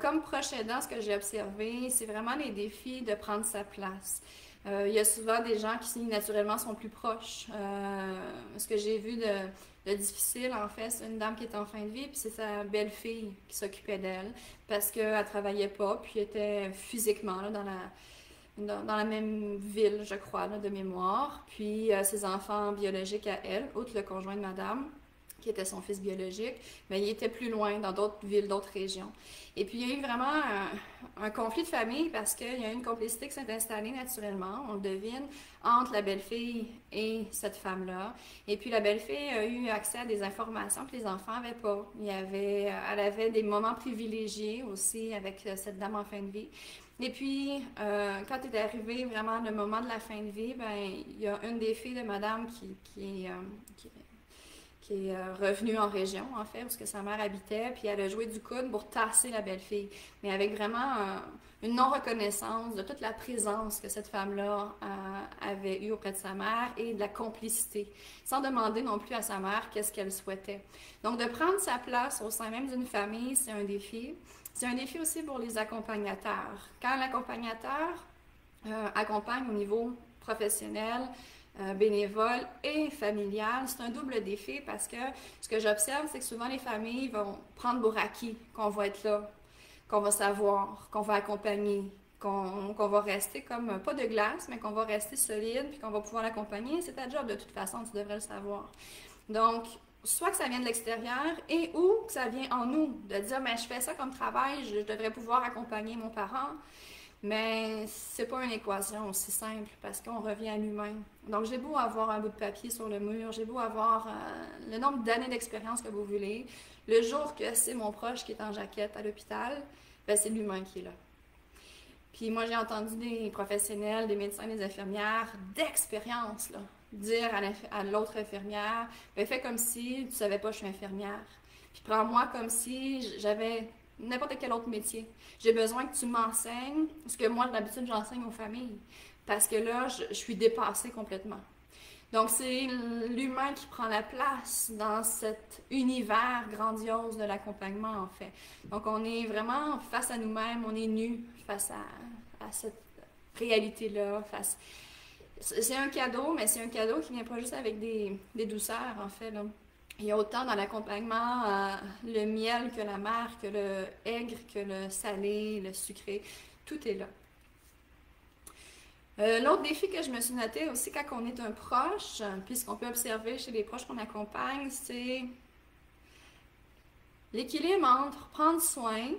comme proche aidant, ce que j'ai observé, c'est vraiment les défis de prendre sa place. Il y a souvent des gens qui naturellement sont plus proches. Ce que j'ai vu de difficile, en fait, c'est une dame qui est en fin de vie, puis c'est sa belle-fille qui s'occupait d'elle parce qu'elle ne travaillait pas, puis elle était physiquement là, dans la même ville, je crois, là, de mémoire. Puis ses enfants biologiques à elle, outre le conjoint de madame, qui était son fils biologique, mais il était plus loin, dans d'autres villes, d'autres régions. Et puis, il y a eu vraiment un conflit de famille parce qu'il y a eu une complicité qui s'est installée naturellement, on le devine, entre la belle-fille et cette femme-là. Et puis, la belle-fille a eu accès à des informations que les enfants n'avaient pas. Elle avait des moments privilégiés aussi avec cette dame en fin de vie. Et puis, quand est arrivé vraiment le moment de la fin de vie, ben, il y a une des filles de madame qui est revenue en région, en fait, où que sa mère habitait, puis elle a joué du coude pour tasser la belle-fille, mais avec vraiment une non-reconnaissance de toute la présence que cette femme-là avait eue auprès de sa mère et de la complicité, sans demander non plus à sa mère qu'est-ce qu'elle souhaitait. Donc, de prendre sa place au sein même d'une famille, c'est un défi. C'est un défi aussi pour les accompagnateurs. Quand l'accompagnateur accompagne au niveau professionnel, bénévole et familial, c'est un double défi parce que ce que j'observe, c'est que souvent les familles vont prendre pour acquis qu'on va être là, qu'on va savoir, qu'on va accompagner, qu'on va rester comme, pas de glace, mais qu'on va rester solide puis qu'on va pouvoir l'accompagner. C'est ta job de toute façon, tu devrais le savoir. Donc, soit que ça vient de l'extérieur et ou que ça vient en nous, de dire, mais je fais ça comme travail, je devrais pouvoir accompagner mon parent. Mais c'est pas une équation aussi simple parce qu'on revient à l'humain. Donc, j'ai beau avoir un bout de papier sur le mur, j'ai beau avoir le nombre d'années d'expérience que vous voulez. Le jour que c'est mon proche qui est en jaquette à l'hôpital, ben c'est l'humain qui est là. Puis moi, j'ai entendu des professionnels, des médecins, des infirmières d'expérience, là, dire à l'autre infirmière, ben fais comme si tu savais pas que je suis infirmière. Puis prends-moi comme si j'avais n'importe quel autre métier. J'ai besoin que tu m'enseignes ce que moi, d'habitude, j'enseigne aux familles. Parce que là, je suis dépassée complètement. Donc, c'est l'humain qui prend la place dans cet univers grandiose de l'accompagnement, en fait. Donc, on est vraiment face à nous-mêmes, on est nus face à cette réalité-là. C'est un cadeau, mais c'est un cadeau qui vient pas juste avec des douceurs, en fait, là. Il y a autant dans l'accompagnement le miel que la mer, que le aigre, que le salé, le sucré. Tout est là. L'autre défi que je me suis noté aussi quand on est un proche, puis ce qu'on peut observer chez les proches qu'on accompagne, c'est l'équilibre entre prendre soin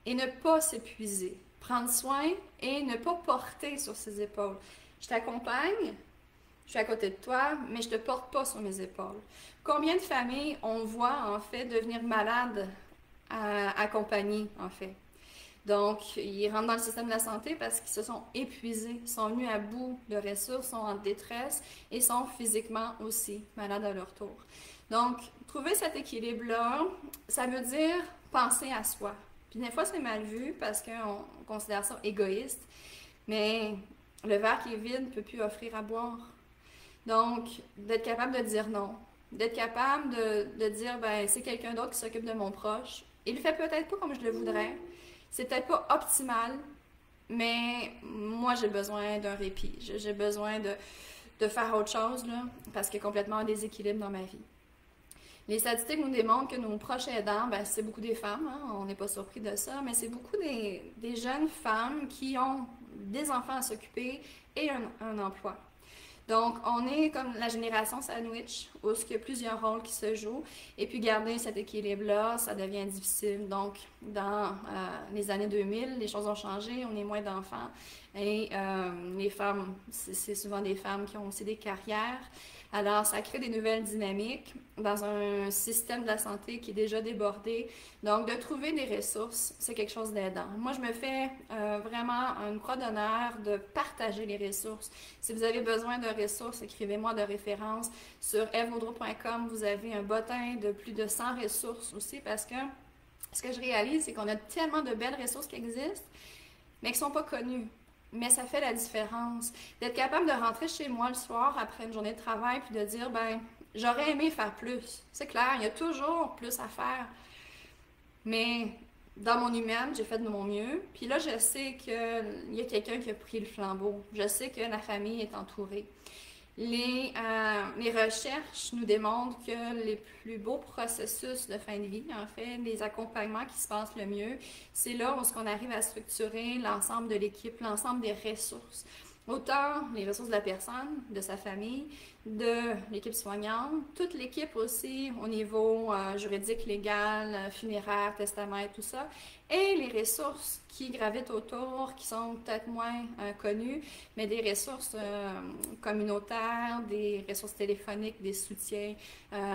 et ne pas s'épuiser. Prendre soin et ne pas porter sur ses épaules. Je t'accompagne, je suis à côté de toi, mais je ne te porte pas sur mes épaules. Combien de familles on voit en fait devenir malades accompagnées en fait? Donc, ils rentrent dans le système de la santé parce qu'ils se sont épuisés, sont venus à bout de ressources, sont en détresse et sont physiquement aussi malades à leur tour. Donc, trouver cet équilibre-là, ça veut dire penser à soi. Puis des fois, c'est mal vu parce qu'on considère ça égoïste, mais le verre qui est vide ne peut plus offrir à boire. Donc, d'être capable de dire non, d'être capable de dire, ben c'est quelqu'un d'autre qui s'occupe de mon proche. Il le fait peut-être pas comme je le voudrais, c'est peut-être pas optimal, mais moi j'ai besoin d'un répit, j'ai besoin de faire autre chose, là, parce qu'il y a complètement un déséquilibre dans ma vie. Les statistiques nous démontrent que nos proches aidants, ben, c'est beaucoup des femmes, hein, on n'est pas surpris de ça, mais c'est beaucoup des jeunes femmes qui ont des enfants à s'occuper et un emploi. Donc, on est comme la génération sandwich, où il y a plusieurs rôles qui se jouent. Et puis, garder cet équilibre-là, ça devient difficile. Donc, dans les années 2000, les choses ont changé, on est moins d'enfants. Et les femmes, c'est souvent des femmes qui ont aussi des carrières. Alors, ça crée des nouvelles dynamiques dans un système de la santé qui est déjà débordé. Donc, de trouver des ressources, c'est quelque chose d'aidant. Moi, je me fais vraiment une croix d'honneur de partager les ressources. Si vous avez besoin de ressources, écrivez-moi de référence. Sur evaudreau.com, vous avez un bottin de plus de 100 ressources aussi parce que ce que je réalise, c'est qu'on a tellement de belles ressources qui existent, mais qui ne sont pas connues. Mais ça fait la différence. D'être capable de rentrer chez moi le soir après une journée de travail puis de dire, ben, j'aurais aimé faire plus. C'est clair, il y a toujours plus à faire. Mais dans mon humaine, j'ai fait de mon mieux. Puis là, je sais qu'il y a quelqu'un qui a pris le flambeau. Je sais que la famille est entourée. Les recherches nous démontrent que les plus beaux processus de fin de vie, en fait, les accompagnements qui se passent le mieux, c'est là où on arrive à structurer l'ensemble de l'équipe, l'ensemble des ressources. Autant les ressources de la personne, de sa famille, de l'équipe soignante, toute l'équipe aussi au niveau juridique, légal, funéraire, testament et tout ça, et les ressources qui gravitent autour, qui sont peut-être moins connues, mais des ressources communautaires, des ressources téléphoniques, des soutiens,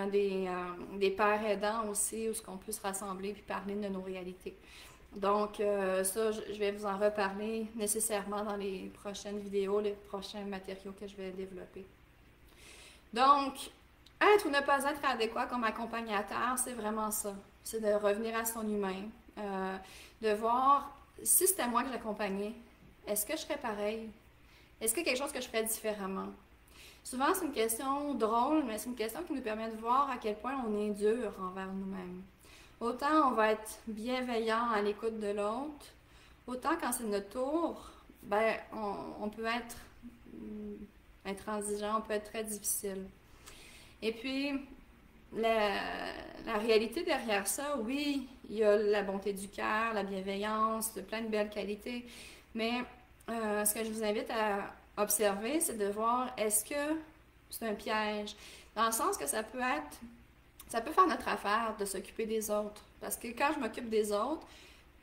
des pères aidants aussi, où ce qu'on peut se rassembler puis parler de nos réalités. Donc, ça, je vais vous en reparler nécessairement dans les prochaines vidéos, les prochains matériaux que je vais développer. Donc, être ou ne pas être adéquat comme accompagnateur, c'est vraiment ça. C'est de revenir à son humain, de voir si c'était moi que j'accompagnais, est-ce que je serais pareil? Est-ce qu'il y a quelque chose que je ferais différemment? Souvent, c'est une question drôle, mais c'est une question qui nous permet de voir à quel point on est dur envers nous-mêmes. Autant on va être bienveillant à l'écoute de l'autre, autant quand c'est notre tour, ben, on peut être intransigeant, on peut être très difficile. Et puis, la réalité derrière ça, oui, il y a la bonté du cœur, la bienveillance, plein de belles qualités, mais ce que je vous invite à observer, c'est de voir est-ce que c'est un piège, dans le sens que ça peut faire notre affaire de s'occuper des autres. Parce que quand je m'occupe des autres,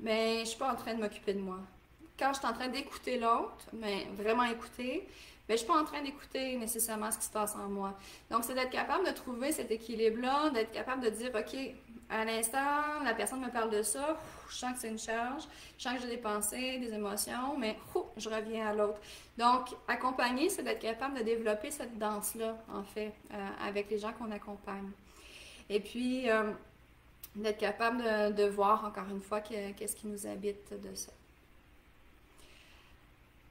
mais je ne suis pas en train de m'occuper de moi. Quand je suis en train d'écouter l'autre, mais vraiment écouter, mais je ne suis pas en train d'écouter nécessairement ce qui se passe en moi. Donc, c'est d'être capable de trouver cet équilibre-là, d'être capable de dire, OK, à l'instant, la personne me parle de ça, je sens que c'est une charge, je sens que j'ai des pensées, des émotions, mais je reviens à l'autre. Donc, accompagner, c'est d'être capable de développer cette danse-là, en fait, avec les gens qu'on accompagne. Et puis, d'être capable de voir, encore une fois, qu'est-ce qui nous habite de ça.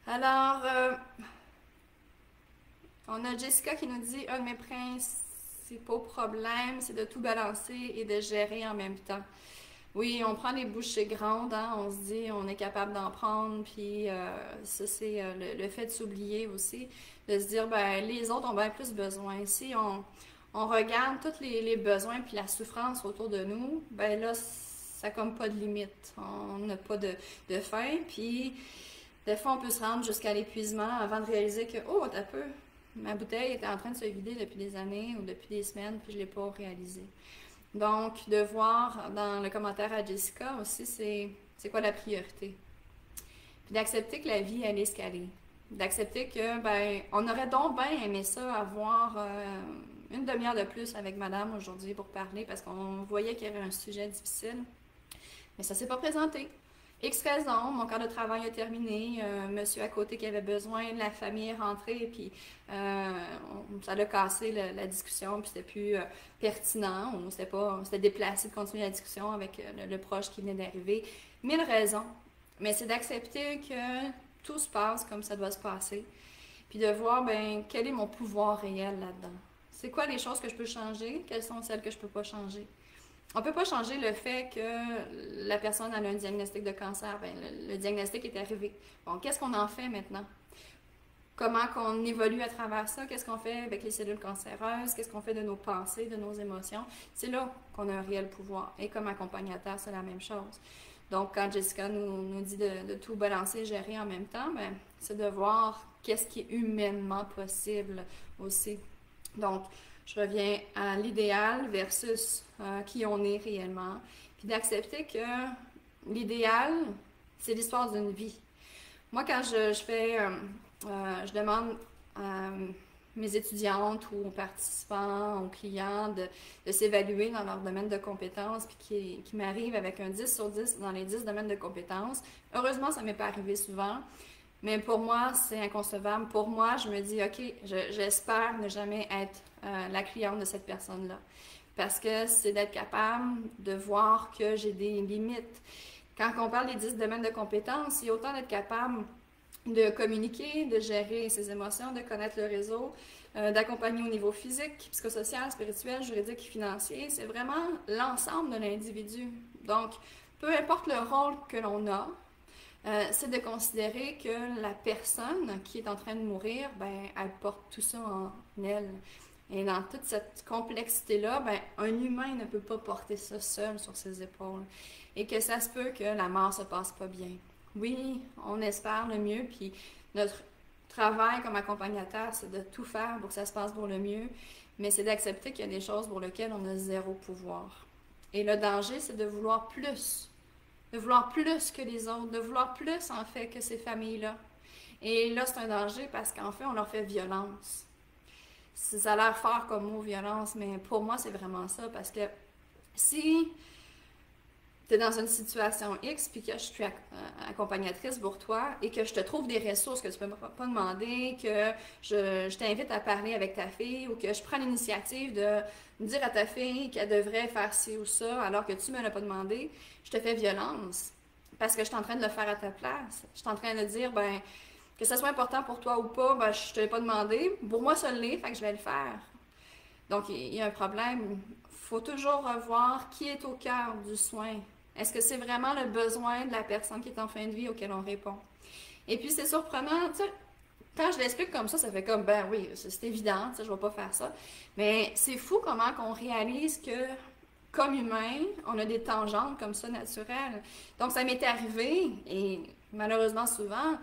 Alors, on a Jessica qui nous dit « Un de mes principaux problèmes, c'est de tout balancer et de gérer en même temps. » Oui, on prend les bouchées grandes, hein, on se dit on est capable d'en prendre, puis ça c'est le fait de s'oublier aussi, de se dire ben les autres ont bien plus besoin. Si on regarde tous les besoins puis la souffrance autour de nous, ben là, ça n'a comme pas de limite. On n'a pas de fin, puis des fois, on peut se rendre jusqu'à l'épuisement avant de réaliser que, oh, t'as peu, ma bouteille était en train de se vider depuis des années ou depuis des semaines, puis je ne l'ai pas réalisé. Donc, de voir dans le commentaire à Jessica aussi, c'est quoi la priorité. Puis d'accepter que la vie, elle est ce qu'elle est. D'accepter que, ben, on aurait donc bien aimé ça, avoir une demi-heure de plus avec madame aujourd'hui pour parler, parce qu'on voyait qu'il y avait un sujet difficile. Mais ça ne s'est pas présenté. X raison, mon quart de travail a terminé, monsieur à côté qui avait besoin, la famille est rentrée, puis ça a cassé la discussion, puis c'était plus pertinent, c'était déplacé de continuer la discussion avec le proche qui venait d'arriver. 1000 raisons, mais c'est d'accepter que tout se passe comme ça doit se passer, puis de voir, ben, quel est mon pouvoir réel là-dedans. C'est quoi les choses que je peux changer, quelles sont celles que je peux pas changer. On ne peut pas changer le fait que la personne a un diagnostic de cancer. Bien, le diagnostic est arrivé. Bon, qu'est-ce qu'on en fait maintenant? Comment qu'on évolue à travers ça? Qu'est-ce qu'on fait avec les cellules cancéreuses? Qu'est-ce qu'on fait de nos pensées, de nos émotions? C'est là qu'on a un réel pouvoir. Et comme accompagnateur, c'est la même chose. Donc, quand Jessica nous dit de tout balancer et gérer en même temps, ben, c'est de voir qu'est-ce qui est humainement possible aussi. Donc, je reviens à l'idéal versus qui on est réellement. Puis d'accepter que l'idéal, c'est l'histoire d'une vie. Moi, quand je demande à mes étudiantes ou aux participants, aux clients de s'évaluer dans leur domaine de compétences, puis qui m'arrivent avec un 10 sur 10 dans les 10 domaines de compétences. Heureusement, ça ne m'est pas arrivé souvent. Mais pour moi, c'est inconcevable. Pour moi, je me dis, OK, j'espère ne jamais être la cliente de cette personne-là. Parce que c'est d'être capable de voir que j'ai des limites. Quand on parle des 10 domaines de compétences, il y a autant d'être capable de communiquer, de gérer ses émotions, de connaître le réseau, d'accompagner au niveau physique, psychosocial, spirituel, juridique et financier. C'est vraiment l'ensemble de l'individu. Donc, peu importe le rôle que l'on a, c'est de considérer que la personne qui est en train de mourir, ben, elle porte tout ça en elle. Et dans toute cette complexité-là, ben, un humain ne peut pas porter ça seul sur ses épaules. Et que ça se peut que la mort se passe pas bien. Oui, on espère le mieux, puis notre travail comme accompagnateur, c'est de tout faire pour que ça se passe pour le mieux, mais c'est d'accepter qu'il y a des choses pour lesquelles on a zéro pouvoir. Et le danger, c'est de vouloir plus. De vouloir plus que les autres, de vouloir plus, en fait, que ces familles-là. Et là, c'est un danger parce qu'en fait, on leur fait violence. Ça a l'air fort comme mot, violence, mais pour moi, c'est vraiment ça. Parce que si tu es dans une situation X, puis que je suis accompagnatrice pour toi, et que je te trouve des ressources que tu ne peux pas demander, que je t'invite à parler avec ta fille, ou que je prends l'initiative de dire à ta fille qu'elle devrait faire ci ou ça, alors que tu ne me l'as pas demandé, je te fais violence. Parce que je suis en train de le faire à ta place. Je suis en train de dire, ben, que ça soit important pour toi ou pas, ben, je ne te l'ai pas demandé. Pour moi, ça l'est, fait que je vais le faire. Donc, il y a un problème. Il faut toujours revoir qui est au cœur du soin. Est-ce que c'est vraiment le besoin de la personne qui est en fin de vie auquel on répond? Et puis, c'est surprenant, tu sais, quand je l'explique comme ça fait comme, ben oui, c'est évident, tu sais, je ne vais pas faire ça. Mais c'est fou comment qu'on réalise que, comme humain, on a des tangentes comme ça naturelles. Donc, ça m'est arrivé, et malheureusement souvent,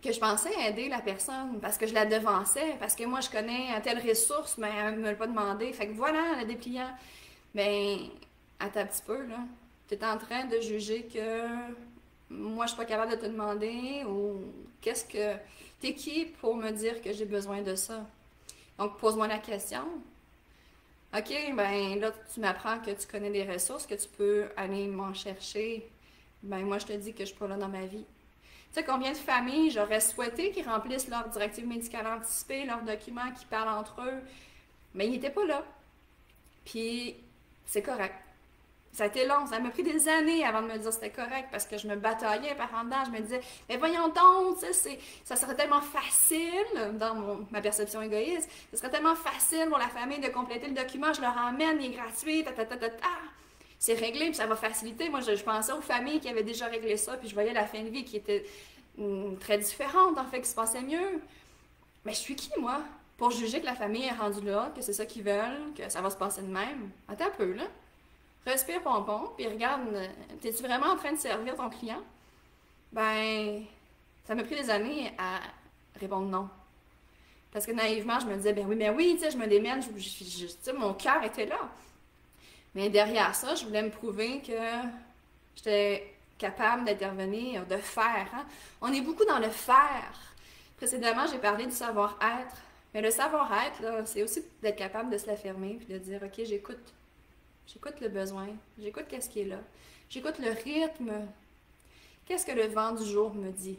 que je pensais aider la personne parce que je la devançais, parce que moi, je connais telle ressource, mais elle ne me l'a pas demandé. Fait que voilà, elle a des clients. Ben, attends un petit peu, là. Tu es en train de juger que moi, je suis pas capable de te demander ou qu'est-ce que... T'es qui pour me dire que j'ai besoin de ça? Donc, pose-moi la question. OK, ben là, tu m'apprends que tu connais des ressources, que tu peux aller m'en chercher. Ben, moi, je te dis que je suis pas là dans ma vie. Tu sais, combien de familles j'aurais souhaité qu'ils remplissent leur directive médicale anticipée, leurs documents, qu'ils parlent entre eux, mais ils n'étaient pas là. Puis, c'est correct. Ça a été long, ça m'a pris des années avant de me dire que c'était correct parce que je me bataillais par en dedans. Je me disais, mais voyons donc, ça serait tellement facile, dans ma perception égoïste, ça serait tellement facile pour la famille de compléter le document, je leur emmène, il est gratuit, c'est réglé, puis ça va faciliter. Moi, je pensais aux familles qui avaient déjà réglé ça, puis je voyais la fin de vie qui était très différente, en fait, qui se passait mieux. Mais je suis qui, moi, pour juger que la famille est rendue là, que c'est ça qu'ils veulent, que ça va se passer de même? Attends un peu, là. Respire pompon, puis regarde, t'es-tu vraiment en train de servir ton client? Ben, ça m'a pris des années à répondre non. Parce que naïvement, je me disais, ben oui, tu sais, je me démène, tu sais, mon cœur était là. Mais derrière ça, je voulais me prouver que j'étais capable d'intervenir, de faire. Hein? On est beaucoup dans le faire. Précédemment, j'ai parlé du savoir-être. Mais le savoir-être, là, c'est aussi d'être capable de se l'affirmer puis de dire, OK, j'écoute. J'écoute le besoin. J'écoute qu'est-ce qui est là. J'écoute le rythme. Qu'est-ce que le vent du jour me dit?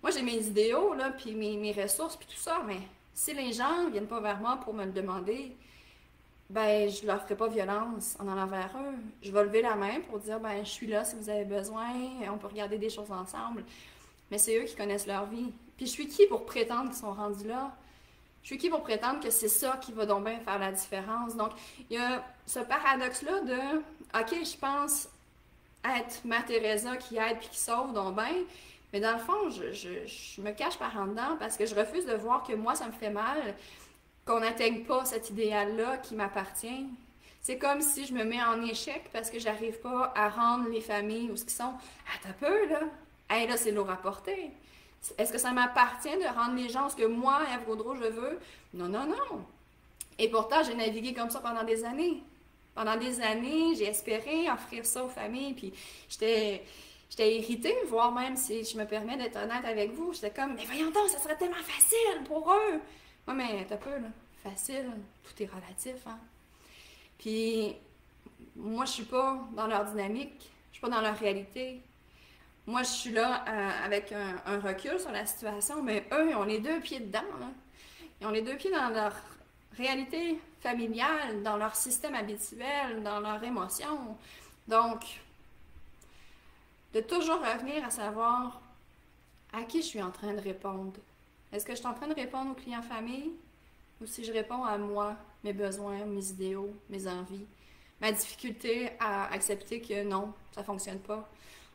Moi, j'ai mes idéaux, là, puis mes ressources, puis tout ça, mais si les gens ne viennent pas vers moi pour me le demander, ben, je leur ferai pas violence en allant vers eux. Je vais lever la main pour dire, ben, je suis là si vous avez besoin, on peut regarder des choses ensemble. Mais c'est eux qui connaissent leur vie. Puis je suis qui pour prétendre qu'ils sont rendus là? Je suis qui pour prétendre que c'est ça qui va donc bien faire la différence? Donc, il y a ce paradoxe-là de, OK, je pense être ma Teresa qui aide puis qui sauve donc bien, mais dans le fond, je me cache par en dedans parce que je refuse de voir que moi, ça me fait mal qu'on n'atteigne pas cet idéal-là qui m'appartient. C'est comme si je me mets en échec parce que j'arrive pas à rendre les familles où ce qu'ils sont. Attends un peu, là. Hey, là, c'est lourd à porter. Est-ce que ça m'appartient de rendre les gens ce que moi, Ève Gaudreault, je veux? Non, non, non. Et pourtant, j'ai navigué comme ça pendant des années. Pendant des années, j'ai espéré offrir ça aux familles, puis j'étais irritée, voire même si je me permets d'être honnête avec vous, j'étais comme, mais voyons donc, ça serait tellement facile pour eux. Ouais, mais t'as peu, là. Facile, tout est relatif, hein. Puis, moi, je suis pas dans leur dynamique, je suis pas dans leur réalité. Moi, je suis là avec un recul sur la situation, mais eux, ils ont les deux pieds dedans, là. Ils ont les deux pieds dans leur réalité familiale, dans leur système habituel, dans leurs émotions. Donc, de toujours revenir à savoir à qui je suis en train de répondre. Est-ce que je suis en train de répondre aux clients famille ou si je réponds à moi, mes besoins, mes idéaux, mes envies, ma difficulté à accepter que non, ça ne fonctionne pas.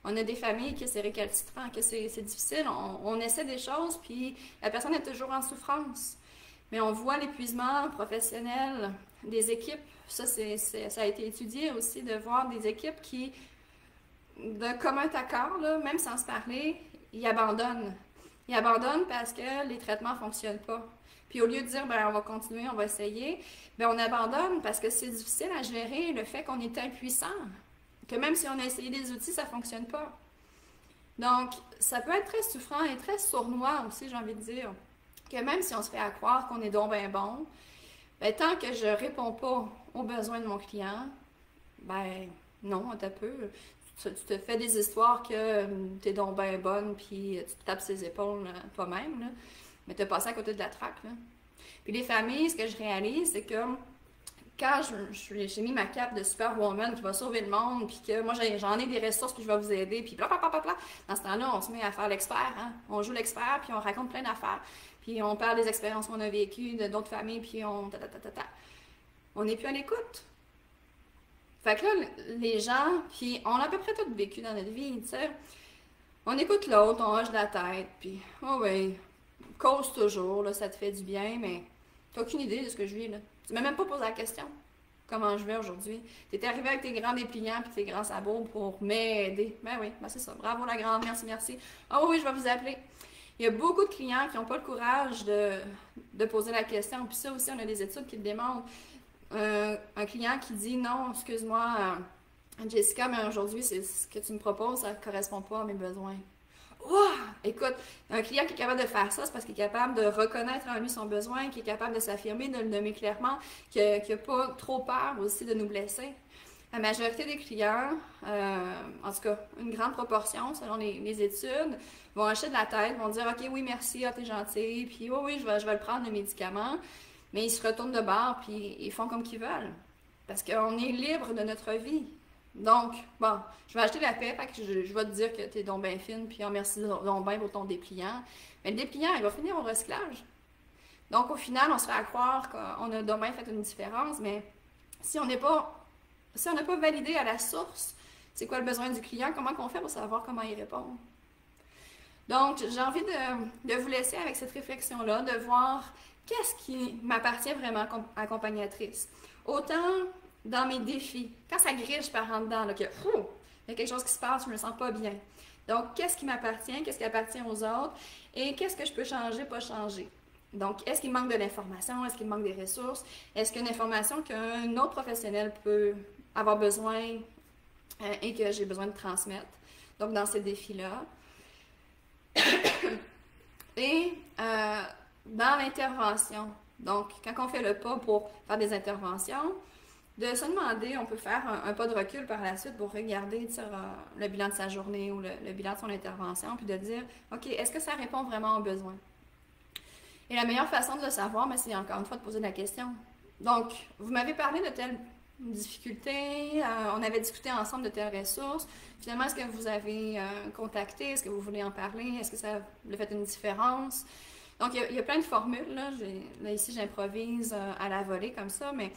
On a des familles que c'est récalcitrant, que c'est difficile. On essaie des choses, puis la personne est toujours en souffrance. Mais on voit l'épuisement professionnel des équipes. Ça a été étudié aussi, de voir des équipes qui, d'un commun accord, là, même sans se parler, ils abandonnent. Ils abandonnent parce que les traitements ne fonctionnent pas. Puis au lieu de dire, ben, on va continuer, on va essayer, ben, on abandonne parce que c'est difficile à gérer le fait qu'on est impuissant. Que même si on a essayé des outils, ça ne fonctionne pas. Donc, ça peut être très souffrant et très sournois aussi, j'ai envie de dire. Que même si on se fait à croire qu'on est donc ben bon, ben, tant que je réponds pas aux besoins de mon client, ben non, un peu. Tu te fais des histoires que tu es donc ben bonne, puis tu te tapes ses épaules toi-même, là. Mais tu as passé à côté de la traque, là. Puis les familles, ce que je réalise, c'est que quand j'ai mis ma cape de superwoman qui va sauver le monde, puis que moi j'en ai des ressources, puis je vais vous aider, puis bla bla bla bla, dans ce temps-là, on se met à faire l'expert, hein? On joue l'expert, puis on raconte plein d'affaires. Puis on parle des expériences qu'on a vécues, d'autres familles, puis on On n'est plus à l'écoute. Fait que là, les gens, puis on a à peu près tout vécu dans notre vie, tu sais. On écoute l'autre, on hoche la tête, puis oh oui, cause toujours, là, ça te fait du bien, mais t'as aucune idée de ce que je vis, là. Tu m'as même pas posé la question. Comment je vais aujourd'hui? T'es arrivé avec tes grands dépliants puis tes grands sabots pour m'aider. Ben oui, ben c'est ça. Bravo la grande, merci, merci. Oh oui, je vais vous appeler. Il y a beaucoup de clients qui n'ont pas le courage de poser la question. Puis ça aussi, on a des études qui le démontrent. Un client qui dit non, excuse-moi, Jessica, mais aujourd'hui, c'est ce que tu me proposes, ça ne correspond pas à mes besoins. Wow! Écoute, un client qui est capable de faire ça, c'est parce qu'il est capable de reconnaître en lui son besoin, qui est capable de s'affirmer, de le nommer clairement, qui n'a pas trop peur aussi de nous blesser. La majorité des clients, en tout cas une grande proportion selon les études, vont acheter de la tête, vont dire OK, oui, merci, t'es gentil, puis oui, je vais le prendre le médicament, mais ils se retournent de bord, puis ils font comme qu'ils veulent. Parce qu'on est libre de notre vie. Donc, bon, je vais acheter la paix, fait que je vais te dire que t'es donc bien fine, puis merci donc bien pour ton dépliant. Mais le dépliant, il va finir au recyclage. Donc, au final, on se fait à croire qu'on a donc bien fait une différence, mais si on n'a pas validé à la source, c'est quoi le besoin du client, comment on fait pour savoir comment y répondre? Donc, j'ai envie de vous laisser avec cette réflexion-là, de voir qu'est-ce qui m'appartient vraiment comme accompagnatrice. Autant dans mes défis, quand ça griche par en dedans, là, que il y a quelque chose qui se passe, je me sens pas bien. Donc, qu'est-ce qui m'appartient, qu'est-ce qui appartient aux autres, et qu'est-ce que je peux changer, pas changer. Donc, est-ce qu'il manque de l'information, est-ce qu'il manque des ressources, est-ce qu'il y a une information qu'un autre professionnel peut avoir besoin et que j'ai besoin de transmettre. Donc, dans ces défis-là. Et dans l'intervention, donc quand on fait le pas pour faire des interventions, de se demander, on peut faire un pas de recul par la suite pour regarder le bilan de sa journée ou le bilan de son intervention, puis de dire, OK, est-ce que ça répond vraiment aux besoins? Et la meilleure façon de le savoir, c'est encore une fois de poser la question. Donc, vous m'avez parlé de telle difficulté, on avait discuté ensemble de telles ressources. Finalement, est-ce que vous avez contacté? Est-ce que vous voulez en parler? Est-ce que ça a fait une différence? Donc, il y a plein de formules. Là ici, j'improvise à la volée comme ça, mais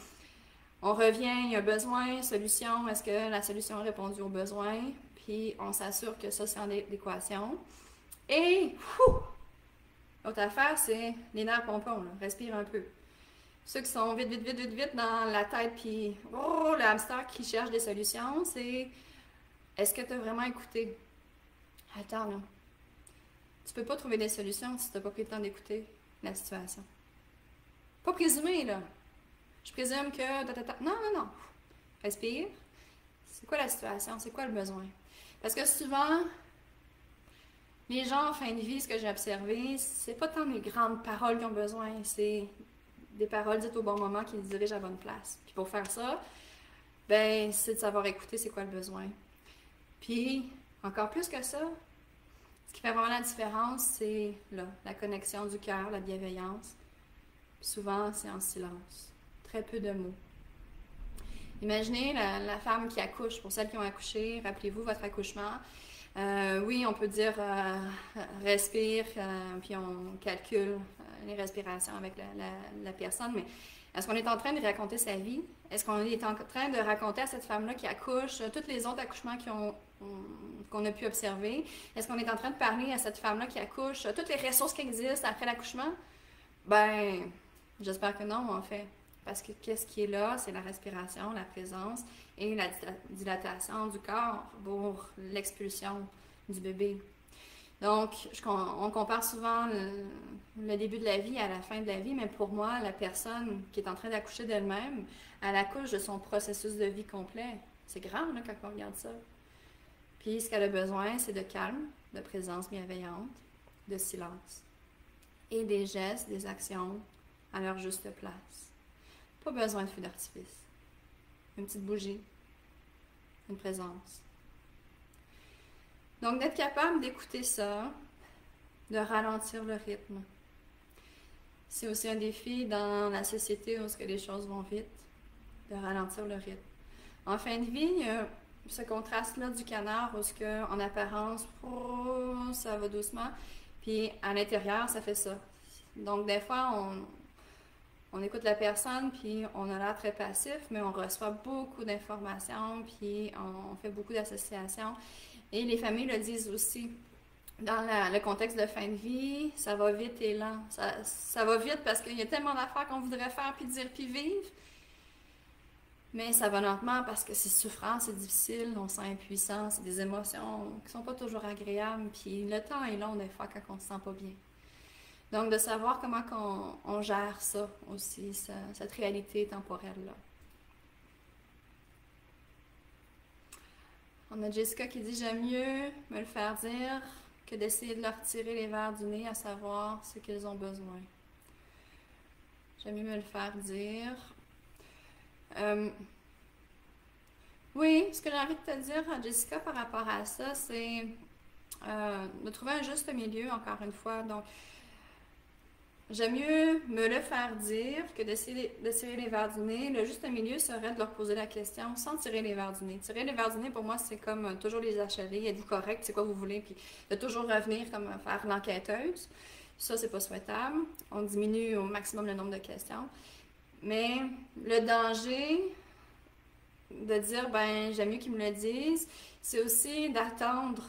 on revient, il y a besoin, solution. Est-ce que la solution a répondu aux besoins? Puis, on s'assure que ça, c'est en adéquation. Et, l'autre affaire, c'est les nerfs pompons. Là. Respire un peu. Ceux qui sont vite dans la tête, puis le hamster qui cherche des solutions, c'est est-ce que tu as vraiment écouté? Attends, là. Tu peux pas trouver des solutions si tu n'as pas pris le temps d'écouter la situation. Pas présumer, là. Je présume que... Non. Respire. C'est quoi la situation? C'est quoi le besoin? Parce que souvent, les gens en fin de vie, ce que j'ai observé, c'est pas tant les grandes paroles qui ont besoin, c'est des paroles dites au bon moment qui les dirigent à la bonne place. Puis pour faire ça, ben, c'est de savoir écouter c'est quoi le besoin. Puis, encore plus que ça, ce qui fait vraiment la différence, c'est là, la connexion du cœur, la bienveillance. Puis souvent, c'est en silence. Très peu de mots. Imaginez la femme qui accouche. Pour celles qui ont accouché, rappelez-vous votre accouchement. Oui, on peut dire respire, puis on calcule les respirations avec la personne, mais est-ce qu'on est en train de raconter sa vie? Est-ce qu'on est en train de raconter à cette femme-là qui accouche tous les autres accouchements qu'on a pu observer? Est-ce qu'on est en train de parler à cette femme-là qui accouche toutes les ressources qui existent après l'accouchement? Ben, j'espère que non, en fait. Parce que qu'est-ce qui est là? C'est la respiration, la présence et la dilatation du corps pour l'expulsion du bébé. Donc, on compare souvent le début de la vie à la fin de la vie, mais pour moi, la personne qui est en train d'accoucher d'elle-même, elle accouche de son processus de vie complet. C'est grave là, quand on regarde ça. Puis, ce qu'elle a besoin, c'est de calme, de présence bienveillante, de silence et des gestes, des actions à leur juste place. Pas besoin de feu d'artifice. Une petite bougie, une présence. Donc, d'être capable d'écouter ça, de ralentir le rythme. C'est aussi un défi dans la société où les choses vont vite, de ralentir le rythme. En fin de vie, il y a ce contraste-là du canard où en apparence, ça va doucement, puis à l'intérieur, ça fait ça. Donc, des fois, on écoute la personne, puis on a l'air très passif, mais on reçoit beaucoup d'informations, puis on fait beaucoup d'associations. Et les familles le disent aussi. Dans le contexte de fin de vie, ça va vite et lent. Ça va vite parce qu'il y a tellement d'affaires qu'on voudrait faire, puis dire, puis vivre. Mais ça va lentement parce que c'est souffrant, c'est difficile, on sent impuissant, c'est des émotions qui sont pas toujours agréables. Puis le temps est long des fois quand on se sent pas bien. Donc de savoir comment on gère ça aussi, cette réalité temporelle-là. On a Jessica qui dit « J'aime mieux me le faire dire que d'essayer de leur tirer les verres du nez à savoir ce qu'ils ont besoin. » J'aime mieux me le faire dire. Oui, ce que j'ai envie de te dire, Jessica, par rapport à ça, c'est de trouver un juste milieu, encore une fois. Donc, j'aime mieux me le faire dire que d'essayer de tirer les verres du nez. Le juste milieu serait de leur poser la question sans tirer les verres du nez. Tirer les verres du nez, pour moi, c'est comme toujours les achaler. Êtes-vous correct? C'est quoi vous voulez? Puis de toujours revenir comme faire l'enquêteuse. Ça, c'est pas souhaitable. On diminue au maximum le nombre de questions. Mais le danger de dire, ben, j'aime mieux qu'ils me le disent, c'est aussi d'attendre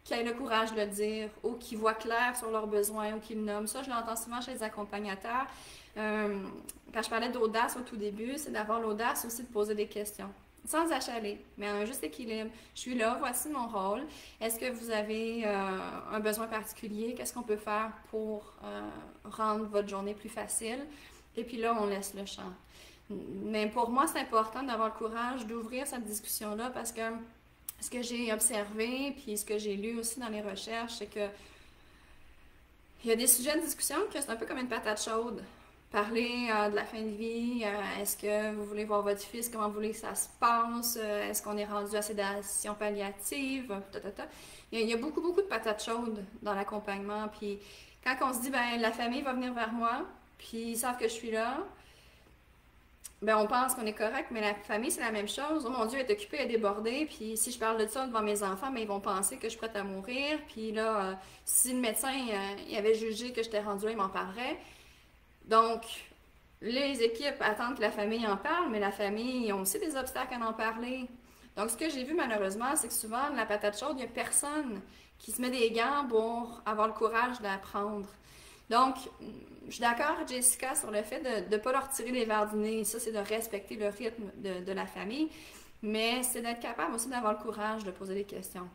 qu'ils aient le courage de le dire ou qu'ils voient clair sur leurs besoins ou qu'ils le nomment. Ça, je l'entends souvent chez les accompagnateurs. Quand je parlais d'audace au tout début, c'est d'avoir l'audace aussi de poser des questions. Sans achaler, mais un juste équilibre. Je suis là, voici mon rôle. Est-ce que vous avez un besoin particulier? Qu'est-ce qu'on peut faire pour rendre votre journée plus facile? Et puis là, on laisse le champ. Mais pour moi, c'est important d'avoir le courage d'ouvrir cette discussion-là parce que ce que j'ai observé, puis ce que j'ai lu aussi dans les recherches, c'est que il y a des sujets de discussion que c'est un peu comme une patate chaude. Parler de la fin de vie, est-ce que vous voulez voir votre fils, comment vous voulez que ça se passe, est-ce qu'on est rendu à sédation palliative, Il y a beaucoup, beaucoup de patates chaudes dans l'accompagnement. Puis quand on se dit, ben la famille va venir vers moi, puis ils savent que je suis là, ben on pense qu'on est correct, mais la famille, c'est la même chose. Oh mon Dieu, elle est occupée, elle est débordée, puis si je parle de ça devant mes enfants, ben, ils vont penser que je suis prête à mourir, puis là, si le médecin il avait jugé que j'étais rendue là, il m'en parlerait. Donc, les équipes attendent que la famille en parle, mais la famille, ils ont aussi des obstacles à en parler. Donc, ce que j'ai vu malheureusement, c'est que souvent, la patate chaude, il n'y a personne qui se met des gants pour avoir le courage d'apprendre. Donc, je suis d'accord, Jessica, sur le fait de ne pas leur tirer les verres du nez. Ça, c'est de respecter le rythme de la famille. Mais c'est d'être capable aussi d'avoir le courage de poser des questions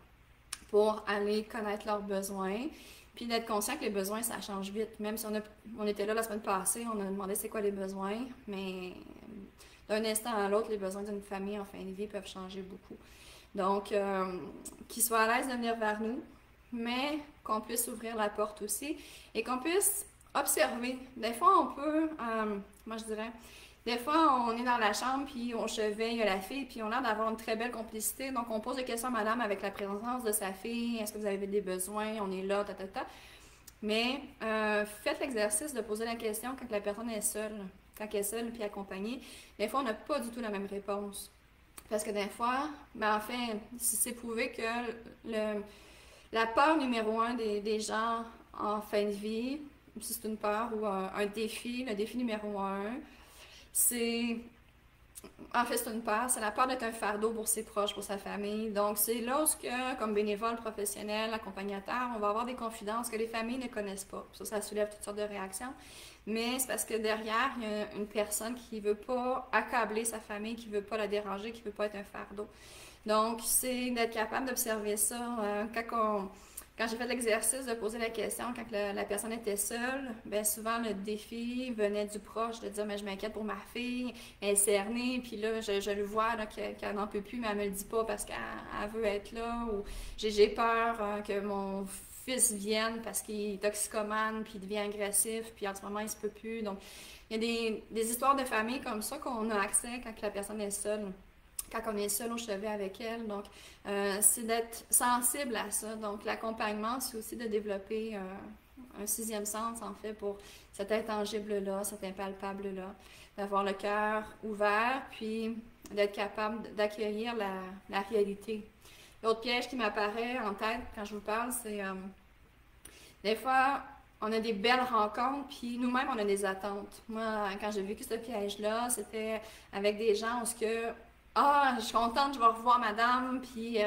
pour aller connaître leurs besoins. Puis d'être conscient que les besoins, ça change vite. Même si on était là la semaine passée, on a demandé c'est quoi les besoins. Mais d'un instant à l'autre, les besoins d'une famille en fin de vie peuvent changer beaucoup. Donc, qu'ils soient à l'aise de venir vers nous, mais qu'on puisse ouvrir la porte aussi et qu'on puisse observer. Des fois, on peut, moi je dirais, des fois, on est dans la chambre, puis au chevet, il y a la fille, puis on a l'air d'avoir une très belle complicité. Donc, on pose des questions à madame avec la présence de sa fille. Est-ce que vous avez des besoins? On est là, Mais faites l'exercice de poser la question quand la personne est seule. Quand elle est seule, puis accompagnée. Des fois, on n'a pas du tout la même réponse. Parce que des fois, ben en fait, c'est prouvé que la peur numéro un des gens en fin de vie, si c'est une peur ou un défi, le défi numéro un, c'est une peur, c'est la peur d'être un fardeau pour ses proches, pour sa famille. Donc, c'est là où, comme bénévole professionnel, accompagnateur, on va avoir des confidences que les familles ne connaissent pas. Ça soulève toutes sortes de réactions. Mais c'est parce que derrière, il y a une personne qui ne veut pas accabler sa famille, qui ne veut pas la déranger, qui ne veut pas être un fardeau. Donc, c'est d'être capable d'observer ça. Quand j'ai fait l'exercice de poser la question quand la personne était seule, bien souvent le défi venait du proche de dire mais je m'inquiète pour ma fille, elle est cernée, puis là je le vois qu'elle n'en peut plus, mais elle me le dit pas parce qu'elle veut être là, ou j'ai peur que mon fils vienne parce qu'il est toxicomane, puis il devient agressif, puis en ce moment il se peut plus. Donc il y a des histoires de famille comme ça qu'on a accès quand la personne est seule. Quand on est seul au chevet avec elle. Donc, c'est d'être sensible à ça. Donc, l'accompagnement, c'est aussi de développer un sixième sens, en fait, pour cet intangible-là, cet impalpable-là. D'avoir le cœur ouvert, puis d'être capable d'accueillir la réalité. L'autre piège qui m'apparaît en tête quand je vous parle, c'est des fois, on a des belles rencontres, puis nous-mêmes, on a des attentes. Moi, quand j'ai vécu ce piège-là, c'était avec des gens où ce que ah, je suis contente, je vais revoir madame, puis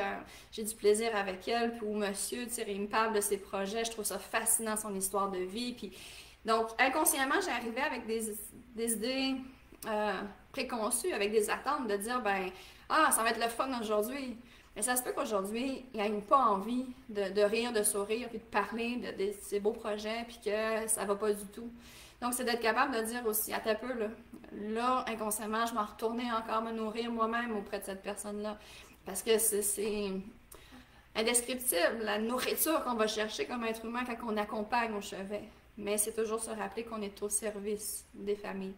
j'ai du plaisir avec elle, puis ou monsieur, tu sais, il me parle de ses projets, je trouve ça fascinant, son histoire de vie, puis donc, inconsciemment, j'arrivais avec des idées préconçues, avec des attentes, de dire, ben, ah, ça va être le fun aujourd'hui. Mais ça se peut qu'aujourd'hui, il n'ait pas envie de rire, de sourire, puis de parler de ses beaux projets, puis que ça va pas du tout. Donc, c'est d'être capable de dire aussi, à ta peu, là, inconsciemment, je m'en retournais encore me nourrir moi-même auprès de cette personne-là. Parce que c'est indescriptible, la nourriture qu'on va chercher comme être humain quand on accompagne au chevet. Mais c'est toujours se rappeler qu'on est au service des familles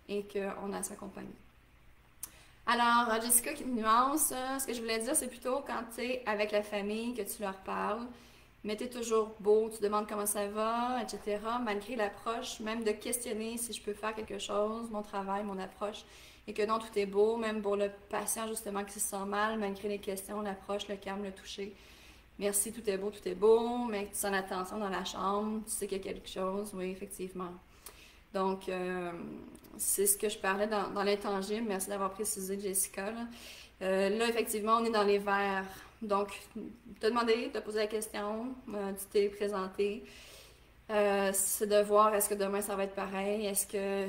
et qu'on a à s'accompagner. Alors, Jessica qui nuance, ce que je voulais dire, c'est plutôt quand tu es avec la famille, que tu leur parles, mais tu es toujours beau, tu demandes comment ça va, etc. Malgré l'approche, même de questionner si je peux faire quelque chose, mon travail, mon approche, et que non, tout est beau, même pour le patient justement qui se sent mal, malgré les questions, l'approche, le calme, le toucher. Merci, tout est beau, mais tu sens l'attention dans la chambre, tu sais qu'il y a quelque chose, oui, effectivement. Donc, c'est ce que je parlais dans l'intangible. Merci d'avoir précisé, Jessica. Là, effectivement, on est dans les verts. Donc, te demander, te poser la question, tu t'es présenté. C'est de voir est-ce que demain ça va être pareil. Est-ce que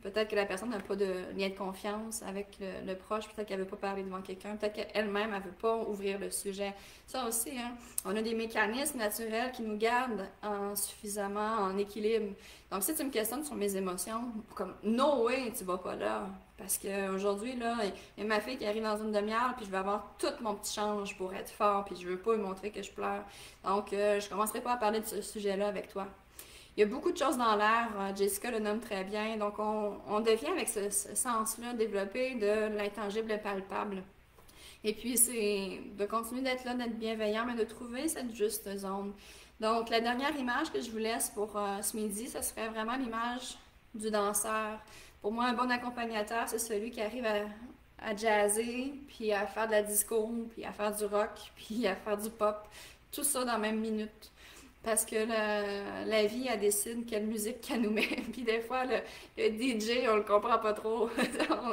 peut-être que la personne n'a pas de lien de confiance avec le proche, peut-être qu'elle ne veut pas parler devant quelqu'un, peut-être qu'elle-même, elle ne veut pas ouvrir le sujet. Ça aussi, hein, on a des mécanismes naturels qui nous gardent suffisamment en équilibre. Donc, si tu me questionnes sur mes émotions, comme « No way, tu vas pas là », parce qu'aujourd'hui, là, il y a ma fille qui arrive dans une demi-heure, puis je vais avoir tout mon petit change pour être fort, puis je veux pas lui montrer que je pleure. Donc, je commencerai pas à parler de ce sujet-là avec toi. Il y a beaucoup de choses dans l'air, Jessica le nomme très bien, donc on devient avec ce sens-là développé de l'intangible palpable. Et puis c'est de continuer d'être là, d'être bienveillant, mais de trouver cette juste zone. Donc la dernière image que je vous laisse pour ce midi, ce serait vraiment l'image du danseur. Pour moi, un bon accompagnateur, c'est celui qui arrive à jazzer, puis à faire de la disco, puis à faire du rock, puis à faire du pop, tout ça dans la même minute. Parce que la vie, elle décide quelle musique qu'elle nous met. Puis des fois, le DJ, on le comprend pas trop.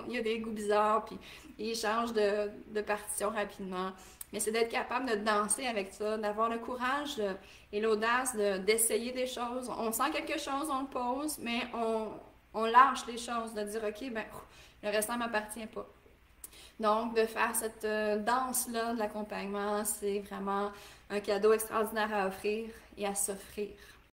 Il y a des goûts bizarres, puis il change de partition rapidement. Mais c'est d'être capable de danser avec ça, d'avoir le courage et l'audace d'essayer des choses. On sent quelque chose, on le pose, mais on lâche les choses, de dire, OK, ben, le restant ne m'appartient pas. Donc, de faire cette danse-là de l'accompagnement, c'est vraiment un cadeau extraordinaire à offrir et à s'offrir.